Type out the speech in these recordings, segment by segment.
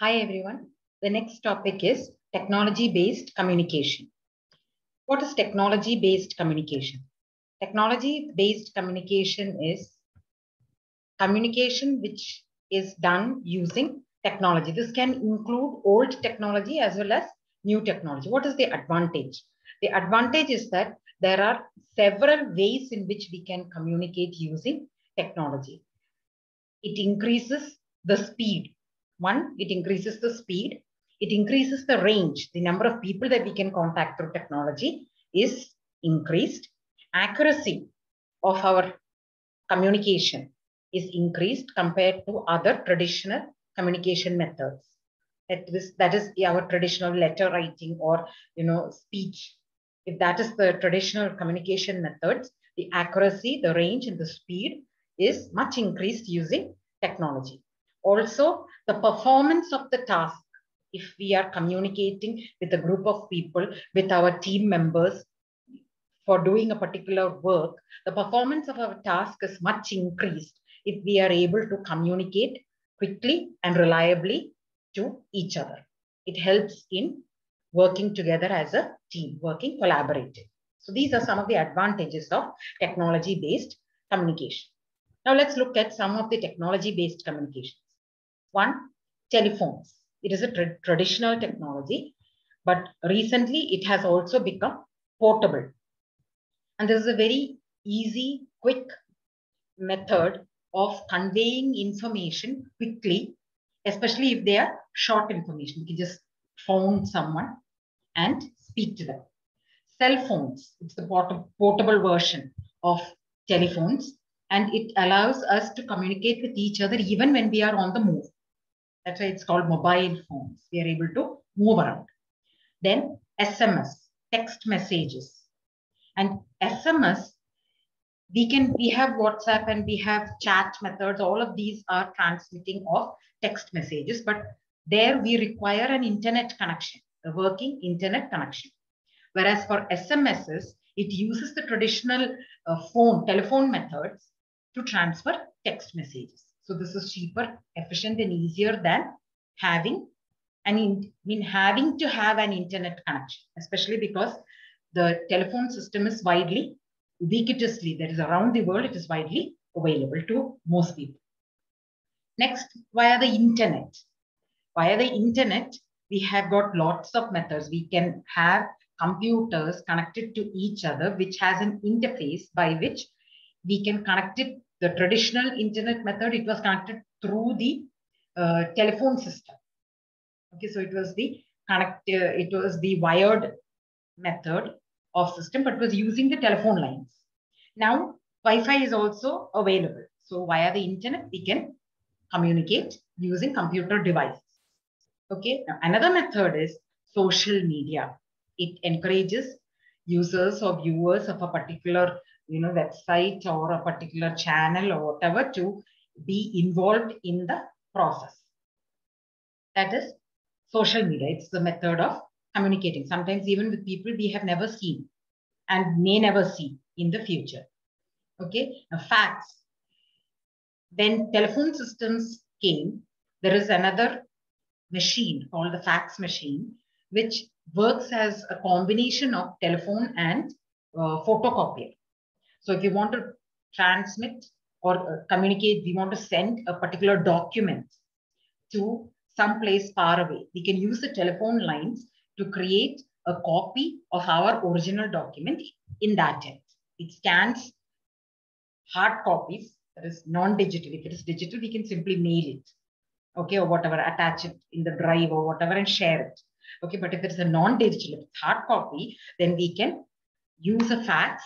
Hi everyone. The next topic is technology-based communication. What is technology-based communication? Technology-based communication is communication which is done using technology. This can include old technology as well as new technology. What is the advantage? The advantage is that there are several ways in which we can communicate using technology. It increases the speed. One, it increases the speed. It increases the range. The number of people that we can contact through technology is increased. Accuracy of our communication is increased compared to other traditional communication methods. That is our traditional letter writing or speech. If that is the traditional communication methods, the accuracy, the range, and the speed is much increased using technology. Also, the performance of the task, if we are communicating with a group of people, with our team members for doing a particular work, the performance of our task is much increased if we are able to communicate quickly and reliably to each other. It helps in working together as a team, working collaborative. So these are some of the advantages of technology-based communication. Now let's look at some of the technology-based communications. One, telephones. It is a traditional technology, but recently it has also become portable. And this is a very easy, quick method of conveying information quickly, especially if they are short information. You can just phone someone and speak to them. Cell phones, it's the portable version of telephones, and it allows us to communicate with each other even when we are on the move. That's why it's called mobile phones. We are able to move around. Then SMS, text messages. And SMS, we have WhatsApp and we have chat methods. All of these are transmitting of text messages, but there we require an internet connection, a working internet connection. Whereas for SMSs, it uses the traditional telephone methods to transfer text messages. So this is cheaper, efficient, and easier than having to have an internet connection, especially because the telephone system is widely, ubiquitously, that is around the world, it is widely available to most people. Next, via the internet. Via the internet, we have got lots of methods. We can have computers connected to each other, which has an interface by which we can connect it. The traditional internet method, it was connected through the telephone system. Okay, so it was the wired method of system, but was using the telephone lines. Now, Wi-Fi is also available. So via the internet, we can communicate using computer devices. Okay, now another method is social media. It encourages users or viewers of a particular website or a particular channel or whatever to be involved in the process. That is social media. It's the method of communicating, sometimes even with people we have never seen and may never see in the future. Okay, now fax. When telephone systems came, there is another machine called the fax machine, which works as a combination of telephone and photocopier. So if you want to transmit or communicate, we want to send a particular document to some place far away, we can use the telephone lines to create a copy of our original document in that end. It scans hard copies, that is non-digital. If it is digital, we can simply mail it, okay, or whatever, attach it in the drive or whatever and share it. Okay, but if it's a non-digital, if it's hard copy, then we can use a fax,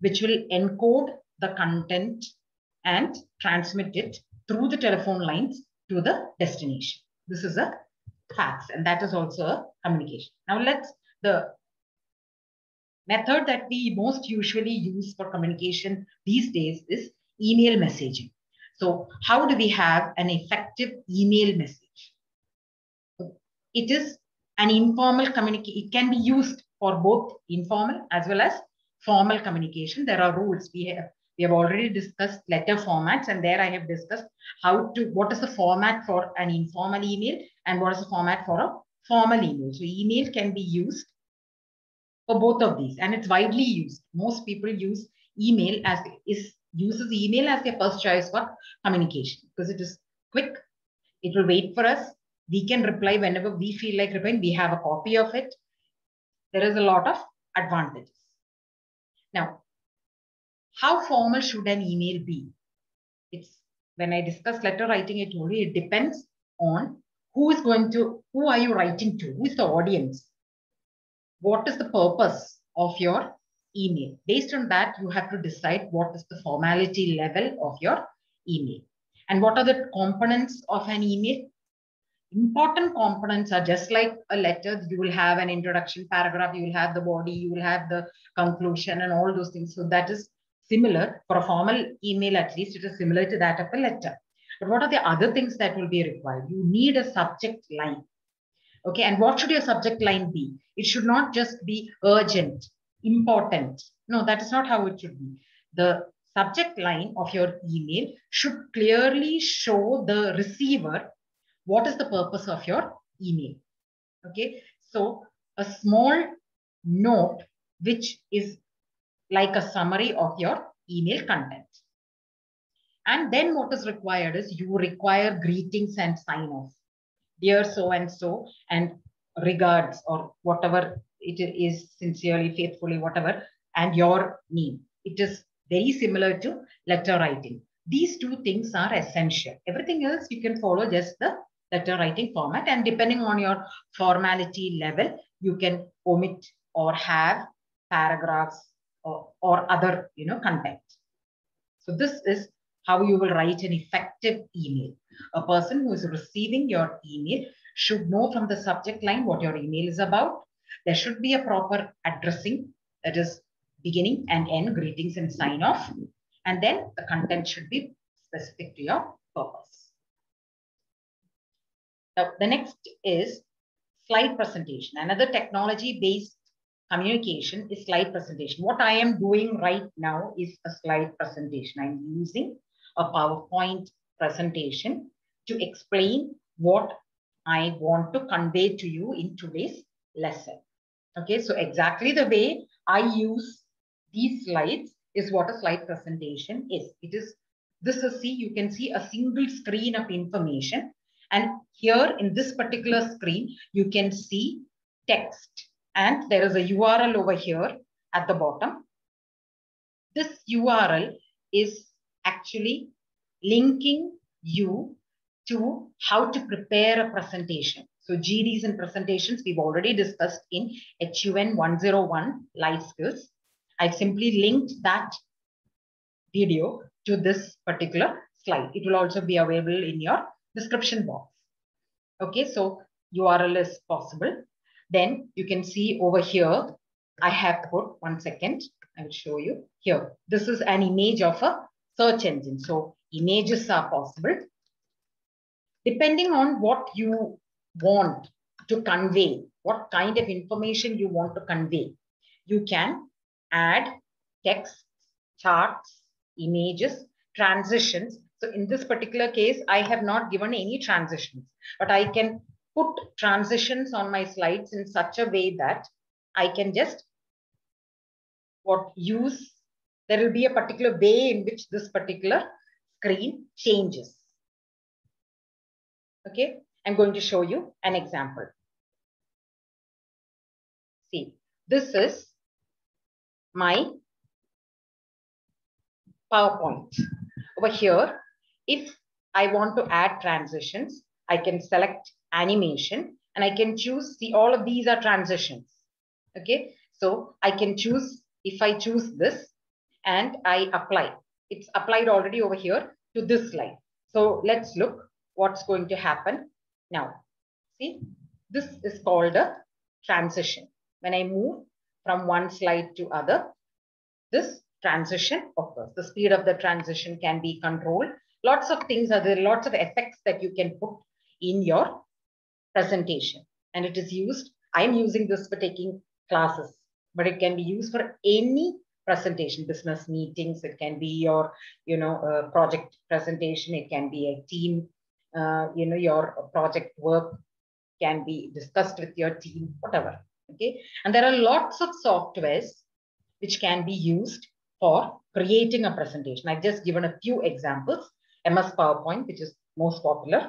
which will encode the content and transmit it through the telephone lines to the destination. This is a fax, and that is also a communication. Now the method that we most usually use for communication these days is email messaging. So how do we have an effective email message? It is an informal communication. It can be used for both informal as well as formal communication. There are rules. We have We have already discussed letter formats, and there I have discussed what is the format for an informal email and what is the format for a formal email. So email can be used for both of these, and it's widely used. Most people uses email as their first choice for communication because it is quick. It will wait for us. We can reply whenever we feel like replying. We have a copy of it. There is a lot of advantages. Now, how formal should an email be? When I discuss letter writing, it depends on who are you writing to? Who is the audience? What is the purpose of your email? Based on that, you have to decide what is the formality level of your email. And what are the components of an email? Important components are just like a letter. You will have an introduction paragraph, you will have the body, you will have the conclusion and all those things. So that is similar for a formal email, at least it is similar to that of a letter. But what are the other things that will be required? You need a subject line. Okay, and what should your subject line be? It should not just be urgent, important. No, that is not how it should be. The subject line of your email should clearly show the receiver what is the purpose of your email. Okay, so a small note which is like a summary of your email content. And then what is required is you require greetings and sign-off. Dear so and regards, or whatever it is, sincerely, faithfully, whatever, and your name. It is very similar to letter writing. These two things are essential. Everything else you can follow just the letter writing format, and depending on your formality level, you can omit or have paragraphs or other content. So this is how you will write an effective email. A person who is receiving your email should know from the subject line what your email is about. There should be a proper addressing, that is beginning and end, greetings and sign off. And then the content should be specific to your purpose. Now, the next is slide presentation. Another technology-based communication is slide presentation. What I am doing right now is a slide presentation. I'm using a PowerPoint presentation to explain what I want to convey to you in today's lesson. Okay, so exactly the way I use these slides is what a slide presentation is. You can see a single screen of information. And here in this particular screen, you can see text. And there is a URL over here at the bottom. This URL is actually linking you to how to prepare a presentation. So GDs and presentations we've already discussed in HUN 101 Life Skills. I've simply linked that video to this particular slide. It will also be available in your description box. Okay, so URL is possible. Then you can see over here, I have put, one second, I will show you here. This is an image of a search engine. So images are possible. Depending on what you want to convey, what kind of information you want to convey, you can add text, charts, images, transitions. So in this particular case, I have not given any transitions, but I can put transitions on my slides in such a way that I can just there will be a particular way in which this particular screen changes. Okay, I'm going to show you an example. See, this is my PowerPoint. Over here, if I want to add transitions, I can select animation and I can choose, see, all of these are transitions. Okay, so I can choose, if I choose this and I apply, it's applied already over here to this slide. So let's look what's going to happen now. See, this is called a transition. When I move from one slide to other, this transition occurs. The speed of the transition can be controlled. Lots of things are there, lots of effects that you can put in your presentation. And it is used, I'm using this for taking classes, but it can be used for any presentation, business meetings, it can be your, project presentation, it can be a team, your project work can be discussed with your team, whatever. Okay. And there are lots of softwares which can be used for creating a presentation. I've just given a few examples. MS PowerPoint, which is most popular.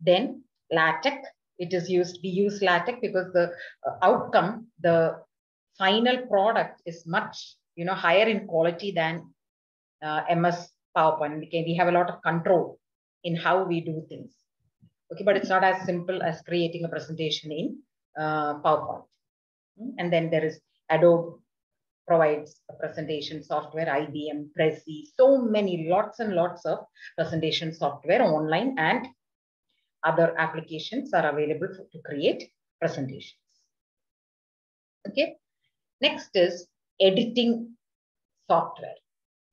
Then LaTeX, we use LaTeX because the outcome, the final product is much, higher in quality than MS PowerPoint. We have a lot of control in how we do things. Okay, but it's not as simple as creating a presentation in PowerPoint. And then there is Adobe provides a presentation software, IBM, Prezi, so many, lots and lots of presentation software online, and other applications are available to create presentations. Okay. Next is editing software.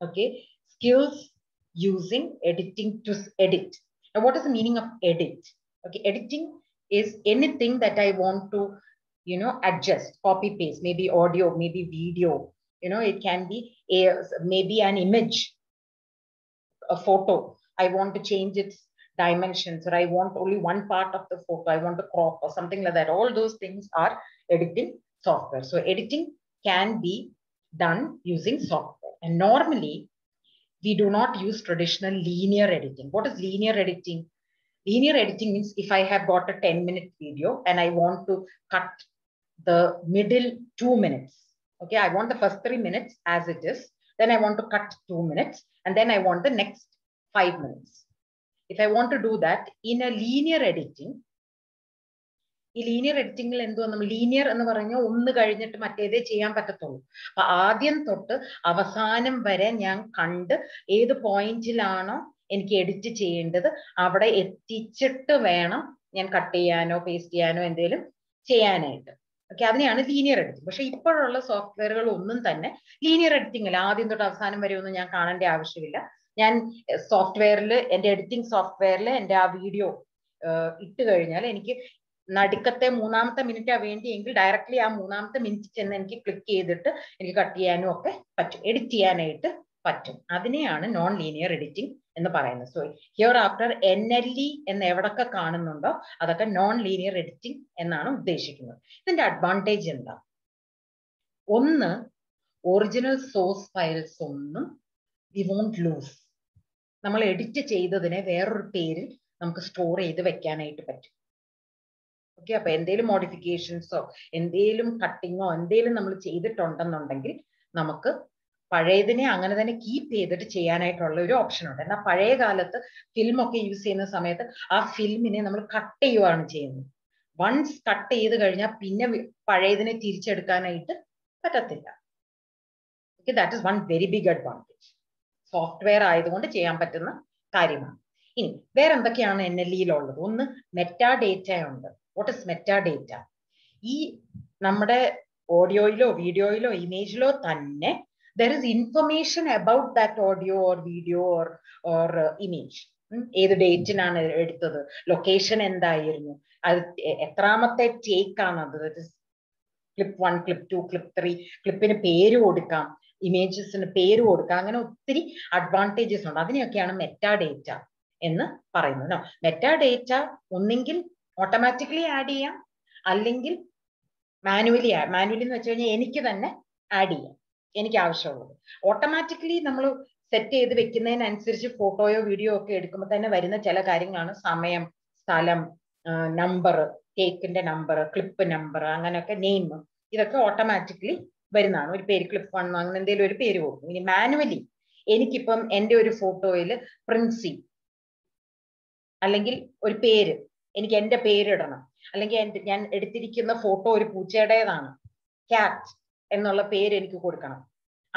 Okay. Skills using editing to edit. Now, what is the meaning of edit? Okay. Editing is anything that I want to, adjust, copy paste, maybe audio, maybe video, it can be maybe an image, a photo. I want to change its dimensions, or I want only one part of the photo, I want to crop or something like that. All those things are editing software. So editing can be done using software. And normally, we do not use traditional linear editing. What is linear editing? Linear editing means if I have got a 10-minute video and I want to cut the middle 2 minutes. Okay, I want the first 3 minutes as it is. Then I want to cut 2 minutes. And then I want the next 5 minutes. If I want to do that in a linear editing, linear editing linear എന്ന് പറഞ്ഞാൽ ഒന്ന് കഴിഞ്ഞിട്ട് മറ്റേതേ ചെയ്യാൻ പറ്റത്തുള്ളൂ. അപ്പൊ ആദ്യം തൊട്ട് അവസാനം വരെ ഞാൻ കണ്ട് ഏത് പോയിന്റിലാണോ എനിക്ക് എഡിറ്റ് ചെയ്യേണ്ടത് അവിടെ എത്തിച്ചിട്ട് വേണം ഞാൻ കട്ട് ചെയ്യാനോ പേസ്റ്റ് ചെയ്യാനോ എന്തെങ്കിലും ചെയ്യാനായിട്ട്. ഓക്കെ, അതിനെയാണ് ലീനിയർ എഡിറ്റിംഗ്. പക്ഷെ ഇപ്പോഴുള്ള സോഫ്റ്റ്വെയറുകൾ ഒന്നും തന്നെ ലീനിയർ എഡിറ്റിംഗ് അല്ല. ആദ്യം തൊട്ട് അവസാനം വരെ ഒന്നും ഞാൻ കാണേണ്ട ആവശ്യമില്ല. ഞാൻ സോഫ്റ്റ്വെയറിൽ, എൻ്റെ എഡിറ്റിംഗ് സോഫ്റ്റ്വെയറിൽ എൻ്റെ ആ വീഡിയോ ഇട്ട് കഴിഞ്ഞാൽ എനിക്ക് നടുക്കത്തെ 3-ാമത്തെ മിനിറ്റാ വേണ്ടിയെങ്കിൽ ഡയറക്ട്ലി ആ 3-ാമത്തെ മിനിറ്റ് ചെന്ന് എനിക്ക് ക്ലിക്ക് ചെയ്തിട്ട് എനിക്ക് കട്ട് ചെയ്യാനും ഒക്കെ പറ്റും, എഡിറ്റ് ചെയ്യാനായിട്ട് പറ്റും. അതിനെയാണ് നോൺ ലീനിയർ എഡിറ്റിംഗ് എന്ന് പറയുന്നത്. സോ ഹിയർ ആഫ്റ്റർ NLE എന്ന് എവിടൊക്കെ കാണുന്നുണ്ടോ അതൊക്കെ നോൺ ലീനിയർ എഡിറ്റിംഗ് എന്നാണ് ഉദ്ദേശിക്കുന്നത്. ഇതിന്റെ അഡ്വാൻറ്റേജ് എന്താ? ഒന്ന്, ഒറിജിനൽ സോഴ്സ് ഫയൽസ് ഒന്നും വി വോണ്ട് ലൂസ്. നമ്മൾ എഡിറ്റ് ചെയ്തതിനെ വേറൊരു പേരിൽ നമുക്ക് സ്റ്റോർ ചെയ്ത് വെക്കാനായിട്ട് പറ്റും. ഓക്കെ, അപ്പൊ എന്തെങ്കിലും മോഡിഫിക്കേഷൻസോ എന്തെങ്കിലും കട്ടിങ്ങോ എന്തെങ്കിലും നമ്മൾ ചെയ്തിട്ടുണ്ടെന്നുണ്ടെങ്കിൽ നമുക്ക് പഴയതിനെ അങ്ങനെ തന്നെ കീപ്പ് ചെയ്തിട്ട് ചെയ്യാനായിട്ടുള്ള ഒരു ഓപ്ഷൻ ഉണ്ട്. എന്നാൽ പഴയ കാലത്ത് ഫിലിമൊക്കെ യൂസ് ചെയ്യുന്ന സമയത്ത് ആ ഫിലിമിനെ നമ്മൾ കട്ട് ചെയ്യുകയാണ് ചെയ്യുന്നത്. വൺസ് കട്ട് ചെയ്ത് കഴിഞ്ഞാൽ പിന്നെ പഴയതിനെ തിരിച്ചെടുക്കാനായിട്ട് പറ്റത്തില്ല. Okay, that is one very big advantage. Software ആയതുകൊണ്ട് ചെയ്യാൻ പറ്റുന്ന കാര്യമാണ്. ഇനി വേറെ എന്തൊക്കെയാണ് NLEയിലുള്ളത്? ഒന്ന്, മെറ്റാ ഡേറ്റ ഉണ്ട്. What is meta data? ഈ നമ്മുടെ ഓഡിയോയിലോ വീഡിയോയിലോ ഇമേജിലോ തന്നെ there is information about that audio or video or image. ഏത് ഡേറ്റിനാണ് എടുത്തത്, ലൊക്കേഷൻ എന്തായിരുന്നു, അത് എത്രാമത്തെ ടേക്ക് ആണത്, ക്ലിപ്പ് 1, ക്ലിപ്പ് 2, ക്ലിപ്പ് 3, ക്ലിപ്പിന് പേര് കൊടുക്കാം, ഇമേജസിന് പേര് കൊടുക്കാം. അങ്ങനെ ഒത്തിരി അഡ്വാൻറ്റേജസ് ഉണ്ട്. അതിനെയൊക്കെയാണ് മെറ്റാ ഡേറ്റ എന്ന് പറയുന്നത്. മെറ്റാ ഡേറ്റ ഒന്നെങ്കിൽ ഓട്ടോമാറ്റിക്കലി ആഡ് ചെയ്യാം, അല്ലെങ്കിൽ മാനുവലി എന്ന് വെച്ച് കഴിഞ്ഞാൽ എനിക്ക് തന്നെ ആഡ് ചെയ്യാം, എനിക്ക് ആവശ്യമുള്ളത്. ഓട്ടോമാറ്റിക്കലി നമ്മൾ സെറ്റ് ചെയ്ത് വെക്കുന്നതിനനുസരിച്ച് ഫോട്ടോയോ വീഡിയോ ഒക്കെ എടുക്കുമ്പോൾ തന്നെ വരുന്ന ചില കാര്യങ്ങളാണ് സമയം, സ്ഥലം, നമ്പർ, ടേക്കിന്റെ നമ്പർ, ക്ലിപ്പ് നമ്പർ, അങ്ങനെയൊക്കെ നെയിം, ഇതൊക്കെ ഓട്ടോമാറ്റിക്കലി വരുന്നതാണ്. ഒരു പേര് ക്ലിപ്പ് 1 അങ്ങനെ എന്തെങ്കിലും ഒരു പേര് കൊടുക്കും. ഇനി മാനുവലി എനിക്കിപ്പം എൻ്റെ ഒരു ഫോട്ടോയിൽ പ്രിൻസി അല്ലെങ്കിൽ ഒരു പേര്, എനിക്ക് എൻ്റെ പേരിടണം, അല്ലെങ്കിൽ ഞാൻ എടുത്തിരിക്കുന്ന ഫോട്ടോ ഒരു പൂച്ചയുടേതാണ്, ക്യാറ്റ് എന്നുള്ള പേര് എനിക്ക് കൊടുക്കണം.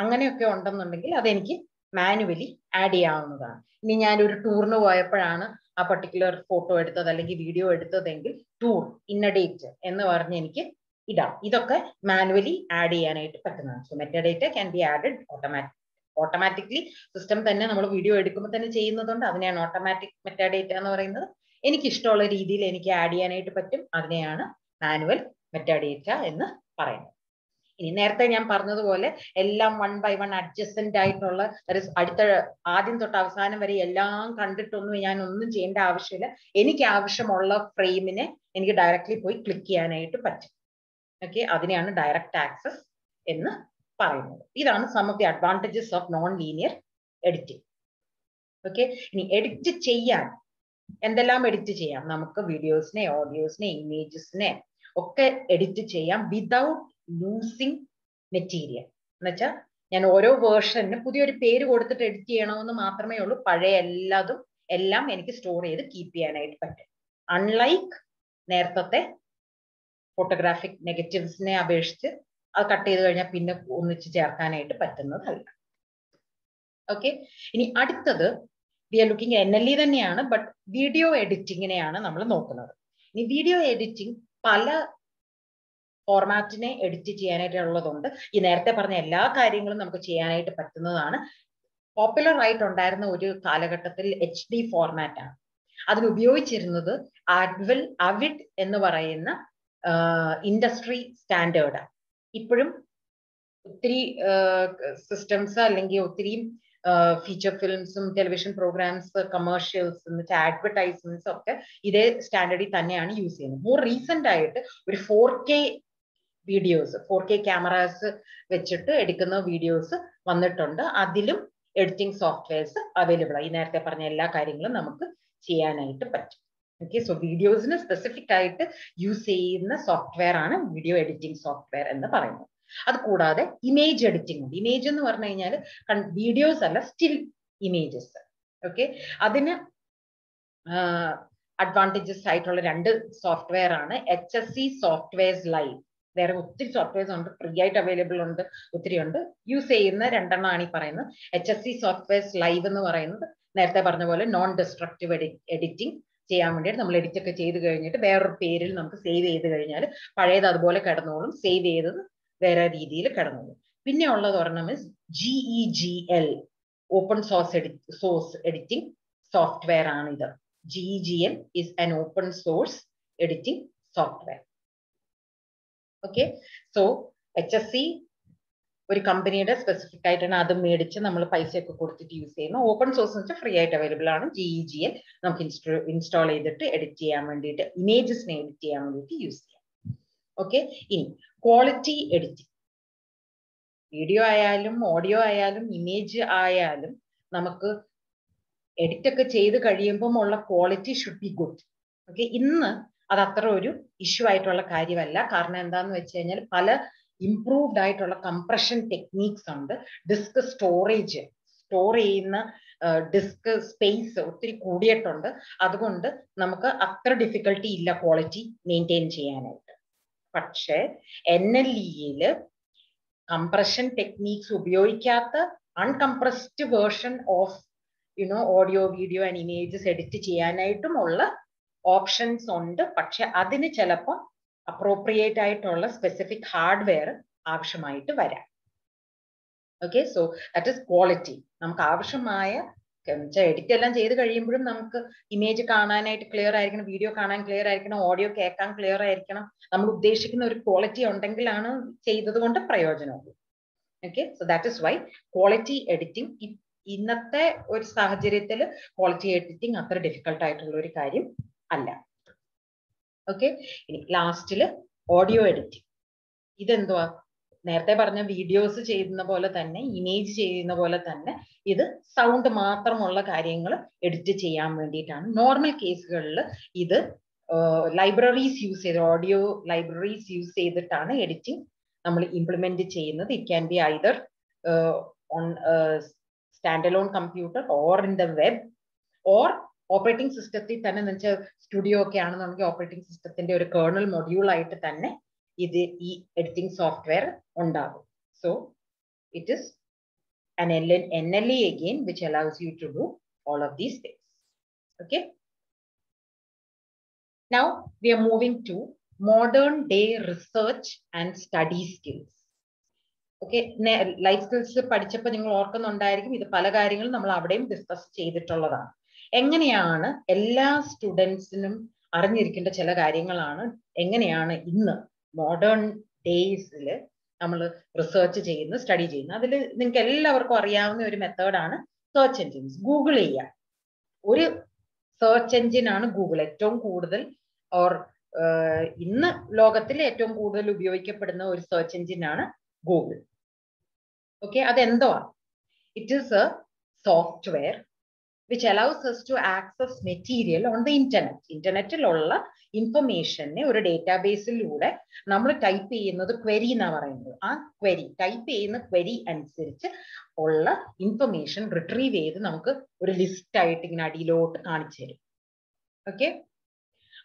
അങ്ങനെയൊക്കെ ഉണ്ടെന്നുണ്ടെങ്കിൽ അതെനിക്ക് മാനുവലി ആഡ് ചെയ്യാവുന്നതാണ്. ഇനി ഞാനൊരു ടൂറിന് പോയപ്പോഴാണ് ആ പർട്ടിക്കുലർ ഫോട്ടോ എടുത്തത് അല്ലെങ്കിൽ വീഡിയോ എടുത്തതെങ്കിൽ ടൂർ ഇന്ന ഡേറ്റ് എന്ന് പറഞ്ഞ് എനിക്ക് ഇടാം. ഇതൊക്കെ മാനുവലി ആഡ് ചെയ്യാനായിട്ട് പറ്റുന്നതാണ്. So meta data can be added automatically. System തന്നെ നമ്മൾ വീഡിയോ എടുക്കുമ്പോൾ തന്നെ ചെയ്യുന്നതുകൊണ്ട് അതിനെയാണ് ഓട്ടോമാറ്റിക് മെറ്റാ ഡേറ്റ എന്ന് പറയുന്നത്. എനിക്ക് ഇഷ്ടമുള്ള രീതിയിൽ എനിക്ക് ആഡ് ചെയ്യാനായിട്ട് പറ്റും. അതിനെയാണ് മാനുവൽ മെറ്റാ ഡേറ്റ എന്ന് പറയുന്നത്. ഇനി നേരത്തെ ഞാൻ പറഞ്ഞതുപോലെ എല്ലാം 1 by 1 അഡ്ജസ്റ്റന്റ് ആയിട്ടുള്ള അടുത്ത ആദ്യം തൊട്ട് അവസാനം വരെ എല്ലാം കണ്ടിട്ടൊന്നും ഞാൻ ഒന്നും ചെയ്യേണ്ട ആവശ്യമില്ല. എനിക്ക് ആവശ്യമുള്ള ഫ്രെയിമിനെ എനിക്ക് ഡയറക്റ്റ്ലി പോയി ക്ലിക്ക് ചെയ്യാനായിട്ട് പറ്റും. ഓക്കെ, അതിനെയാണ് ഡയറക്റ്റ് ആക്സസ് എന്ന് പറയുന്നത്. ഇതാണ് some of the advantages of non linear editing. Okay, ഇനി എഡിറ്റ് ചെയ്യാൻ എന്തെല്ലാം എഡിറ്റ് ചെയ്യാം? നമുക്ക് വീഡിയോസിനെ, ഓഡിയോസിനെ, ഇമേജസിനെ ഒക്കെ എഡിറ്റ് ചെയ്യാം വിതൗട്ട് ലൂസിങ് മെറ്റീരിയൽ. എന്നുവെച്ചാൽ ഞാൻ ഓരോ വേർഷന് പുതിയൊരു പേര് കൊടുത്തിട്ട് എഡിറ്റ് ചെയ്യണമെന്ന് മാത്രമേ ഉള്ളൂ. പഴയ എല്ലാം എനിക്ക് സ്റ്റോർ ചെയ്ത് കീപ്പ് ചെയ്യാനായിട്ട് പറ്റും. അൺലൈക്ക് നേരത്തെ ഫോട്ടോഗ്രാഫിക് നെഗറ്റീവ്സിനെ അപേക്ഷിച്ച് അത് കട്ട് ചെയ്ത് കഴിഞ്ഞാൽ പിന്നെ ഒന്നിച്ച് ചേർക്കാനായിട്ട് പറ്റുന്നതല്ല. ഓക്കെ, ഇനി അടുത്തത് വി ആർ ലുക്കിംഗ് NLE തന്നെയാണ്, ബട്ട് വീഡിയോ എഡിറ്റിങ്ങിനെയാണ് നമ്മൾ നോക്കുന്നത്. ഇനി വീഡിയോ എഡിറ്റിംഗ് പല ഫോർമാറ്റിനെ എഡിറ്റ് ചെയ്യാനായിട്ടുള്ളതുണ്ട്. ഈ നേരത്തെ പറഞ്ഞ എല്ലാ കാര്യങ്ങളും നമുക്ക് ചെയ്യാനായിട്ട് പറ്റുന്നതാണ്. പോപ്പുലർ ആയിട്ടുണ്ടായിരുന്ന ഒരു കാലഘട്ടത്തിൽ HD ഫോർമാറ്റ് ആണ്. അതിന് ഉപയോഗിച്ചിരുന്നത് അവിഡ് എന്ന് പറയുന്ന ഇൻഡസ്ട്രി സ്റ്റാൻഡേർഡ്. ഇപ്പോഴും ഒത്തിരി സിസ്റ്റംസ് അല്ലെങ്കിൽ ഒത്തിരി ഫീച്ചർ ഫിലിംസും ടെലിവിഷൻ പ്രോഗ്രാംസ്, കമേഴ്ഷ്യൽസ്, അഡ്വർടൈസ്മെന്റ്സ് ഒക്കെ ഇതേ സ്റ്റാൻഡേർഡിൽ തന്നെയാണ് യൂസ് ചെയ്യുന്നത്. മോർ റീസെന്റ് ആയിട്ട് ഒരു 4K വീഡിയോസ്, 4K ക്യാമറാസ് വെച്ചിട്ട് എടുക്കുന്ന വീഡിയോസ് വന്നിട്ടുണ്ട്. അതിലും എഡിറ്റിംഗ് സോഫ്റ്റ്വെയർസ് അവൈലബിൾ ആണ്. ഈ നേരത്തെ പറഞ്ഞ എല്ലാ കാര്യങ്ങളും നമുക്ക് ചെയ്യാനായിട്ട് പറ്റും. ഓക്കെ, സോ വീഡിയോസിന് സ്പെസിഫിക് ആയിട്ട് യൂസ് ചെയ്യുന്ന സോഫ്റ്റ്വെയർ ആണ് വീഡിയോ എഡിറ്റിംഗ് സോഫ്റ്റ്വെയർ എന്ന് പറയുന്നത്. അത് കൂടാതെ ഇമേജ് എഡിറ്റിംഗ് ഉണ്ട്. ഇമേജ് എന്ന് പറഞ്ഞു കഴിഞ്ഞാൽ വീഡിയോസ് അല്ല, സ്റ്റിൽ ഇമേജസ്. ഓക്കെ, അതിന് അഡ്വാൻറ്റേജസ് ആയിട്ടുള്ള 2 സോഫ്റ്റ്വെയർ ആണ്. HSC softwares live. വേറെ ഒത്തിരി സോഫ്റ്റ്വെയർസ് ഉണ്ട്, ഫ്രീ ആയിട്ട് അവൈലബിൾ ഉണ്ട്, ഒത്തിരി ഉണ്ട്. യൂസ് ചെയ്യുന്ന 2 ആണ് ഈ പറയുന്നത്. HSC സോഫ്റ്റ്വെയർസ് ലൈവ് എന്ന് പറയുന്നത് നേരത്തെ പറഞ്ഞ പോലെ നോൺ ഡിസ്ട്രക്റ്റീവ് എഡിറ്റിംഗ് ചെയ്യാൻ വേണ്ടിയിട്ട് നമ്മൾ എഡിറ്റ് ഒക്കെ ചെയ്ത് കഴിഞ്ഞിട്ട് വേറൊരു പേരിൽ നമുക്ക് സേവ് ചെയ്ത് കഴിഞ്ഞാൽ പഴയത് അതുപോലെ കിടന്നോളും, സേവ് ചെയ്തത് വേറെ രീതിയിൽ കിടന്നോളും. പിന്നെ ഉള്ളത് ഒരെണ്ണം GEGL, open source editing software ആണ് ഇത്. GEGL is an open source editing software. Okay, so HSC ഒരു കമ്പനിയുടെ സ്പെസിഫിക് ആയിട്ടാണ് അത് മേടിച്ച് നമ്മൾ പൈസയൊക്കെ കൊടുത്തിട്ട് യൂസ് ചെയ്യുന്ന. ഓപ്പൺ സോഴ്സ് വെച്ചാൽ ഫ്രീ ആയിട്ട് അവൈലബിൾ ആണ്. GEGL നമുക്ക് ഇൻസ്റ്റാൾ ചെയ്തിട്ട് എഡിറ്റ് ചെയ്യാൻ വേണ്ടിയിട്ട്, ഇമേജസിനെ എഡിറ്റ് ചെയ്യാൻ വേണ്ടിയിട്ട് യൂസ് ചെയ്യാം. ഓക്കെ, ഇനി ക്വാളിറ്റി എഡിറ്റിംഗ്. വീഡിയോ ആയാലും ഓഡിയോ ആയാലും ഇമേജ് ആയാലും നമുക്ക് എഡിറ്റ് ഒക്കെ ചെയ്ത് കഴിയുമ്പോൾ ഉള്ള quality should be good. Okay, ഇന്ന് അത് അത്ര ഒരു ഇഷ്യൂ ആയിട്ടുള്ള കാര്യമല്ല. കാരണം എന്താന്ന് വെച്ച് കഴിഞ്ഞാൽ പല ഇംപ്രൂവ്ഡ് ആയിട്ടുള്ള കംപ്രഷൻ ടെക്നീക്സ് ഉണ്ട്. ഡിസ്ക് സ്റ്റോറേജ്, സ്റ്റോർ ചെയ്യുന്ന ഡിസ്ക് സ്പേസ് ഒത്തിരി കൂടിയിട്ടുണ്ട്. അതുകൊണ്ട് നമുക്ക് അത്ര ഡിഫിക്കൽട്ടി ഇല്ല ക്വാളിറ്റി മെയിൻറ്റെയിൻ ചെയ്യാനായിട്ട്. പക്ഷേ NLEയിൽ കംപ്രഷൻ ടെക്നീക്സ് ഉപയോഗിക്കാത്ത uncompressed version of audio, video and images edit ചെയ്യാനായിട്ടുമുള്ള ഓപ്ഷൻസ് ഉണ്ട്. പക്ഷെ അതിന് ചിലപ്പോൾ അപ്രോപ്രിയേറ്റ് ആയിട്ടുള്ള സ്പെസിഫിക് ഹാർഡ്വെയർ ആവശ്യമായിട്ട് വരാം. Okay, so that is quality. നമുക്ക് ആവശ്യമായ എഡിറ്റ് എല്ലാം ചെയ്ത് കഴിയുമ്പോഴും നമുക്ക് ഇമേജ് കാണാനായിട്ട് ക്ലിയർ ആയിരിക്കണം, വീഡിയോ കാണാൻ ക്ലിയർ ആയിരിക്കണം, ഓഡിയോ കേൾക്കാൻ ക്ലിയർ ആയിരിക്കണം. നമ്മൾ ഉദ്ദേശിക്കുന്ന ഒരു ക്വാളിറ്റി ഉണ്ടെങ്കിലാണ് ചെയ്തത് കൊണ്ട് പ്രയോജനമുള്ളൂ. Okay, so that is why quality editing ഇന്നത്തെ ഒരു സാഹചര്യത്തിൽ ക്വാളിറ്റി എഡിറ്റിംഗ് അത്ര ഡിഫിക്കൽട്ട് ആയിട്ടുള്ള ഒരു കാര്യം അല്ല. ഓക്കെ, ഇനി ലാസ്റ്റില് ഓഡിയോ എഡിറ്റിംഗ്. ഇതെന്തുവാ? നേരത്തെ പറഞ്ഞ വീഡിയോസ് ചെയ്യുന്ന പോലെ തന്നെ, ഇമേജ് ചെയ്യുന്ന പോലെ തന്നെ ഇത് സൗണ്ട് മാത്രമുള്ള കാര്യങ്ങൾ എഡിറ്റ് ചെയ്യാൻ വേണ്ടിയിട്ടാണ്. നോർമൽ കേസുകളിൽ ഇത് ലൈബ്രറീസ് യൂസ് ചെയ്ത്, ഓഡിയോ ലൈബ്രറീസ് യൂസ് ചെയ്തിട്ടാണ് എഡിറ്റിംഗ് നമ്മൾ ഇംപ്ലിമെന്റ് ചെയ്യുന്നത്. It can be either on stand alone computer or in the web or operating സിസ്റ്റത്തിൽ തന്നെ. എന്ന് വെച്ചാൽ സ്റ്റുഡിയോ ഒക്കെ ആണെന്നുണ്ടെങ്കിൽ ഓപ്പറേറ്റിംഗ് സിസ്റ്റത്തിന്റെ ഒരു കേർണൽ മൊഡ്യൂൾ ആയിട്ട് തന്നെ ഇത് ഈ എഡിറ്റിംഗ് സോഫ്റ്റ്വെയർ ഉണ്ടാകും. So it is an NLE again which allows you to do all of these things. Okay, now we are moving to modern day research and study skills. Okay, life skills പഠിച്ചപ്പോൾ നിങ്ങൾ ഓർക്കുന്നുണ്ടായിരിക്കും, ഇത് പല കാര്യങ്ങളും നമ്മൾ അവിടെയും discuss ചെയ്തിട്ടുള്ളതാണ്. എങ്ങനെയാണ് എല്ലാ സ്റ്റുഡൻസിനും അറിഞ്ഞിരിക്കേണ്ട ചില കാര്യങ്ങളാണ് എങ്ങനെയാണ് ഇന്ന് മോഡേൺ ഡേയ്സിൽ നമ്മൾ റിസർച്ച് ചെയ്യുന്നു, സ്റ്റഡി ചെയ്യുന്നു. അതിൽ നിങ്ങൾക്ക് എല്ലാവർക്കും അറിയാവുന്ന ഒരു മെത്തേഡാണ് സെർച്ച് എൻജിൻസ്. ഗൂഗിൾ ചെയ്യുക. ഒരു സെർച്ച് എൻജിൻ ആണ് ഗൂഗിൾ. ഏറ്റവും കൂടുതൽ ഓർ ഇന്ന് ലോകത്തിൽ ഏറ്റവും കൂടുതൽ ഉപയോഗിക്കപ്പെടുന്ന ഒരു സെർച്ച് എൻജിൻ ആണ് ഗൂഗിൾ. ഓക്കെ, അതെന്തോ it is A software which allows us to access material on the internet. ഇന്റർനെറ്റിലുള്ള ഇൻഫർമേഷനെ ഒരു ഡേറ്റാബേസിലൂടെ നമ്മൾ ടൈപ്പ് ചെയ്യുന്നത് ക്വരി എന്നാ പറയുന്നത്. ആ ക്വരി ടൈപ്പ് ചെയ്യുന്ന ക്വരി അനുസരിച്ച് ഉള്ള ഇൻഫർമേഷൻ റിട്രീവ് ചെയ്ത് നമുക്ക് ഒരു ലിസ്റ്റ് ആയിട്ട് ഇങ്ങനെ അടിയിലോട്ട് കാണിച്ചു തരും. ഓക്കെ,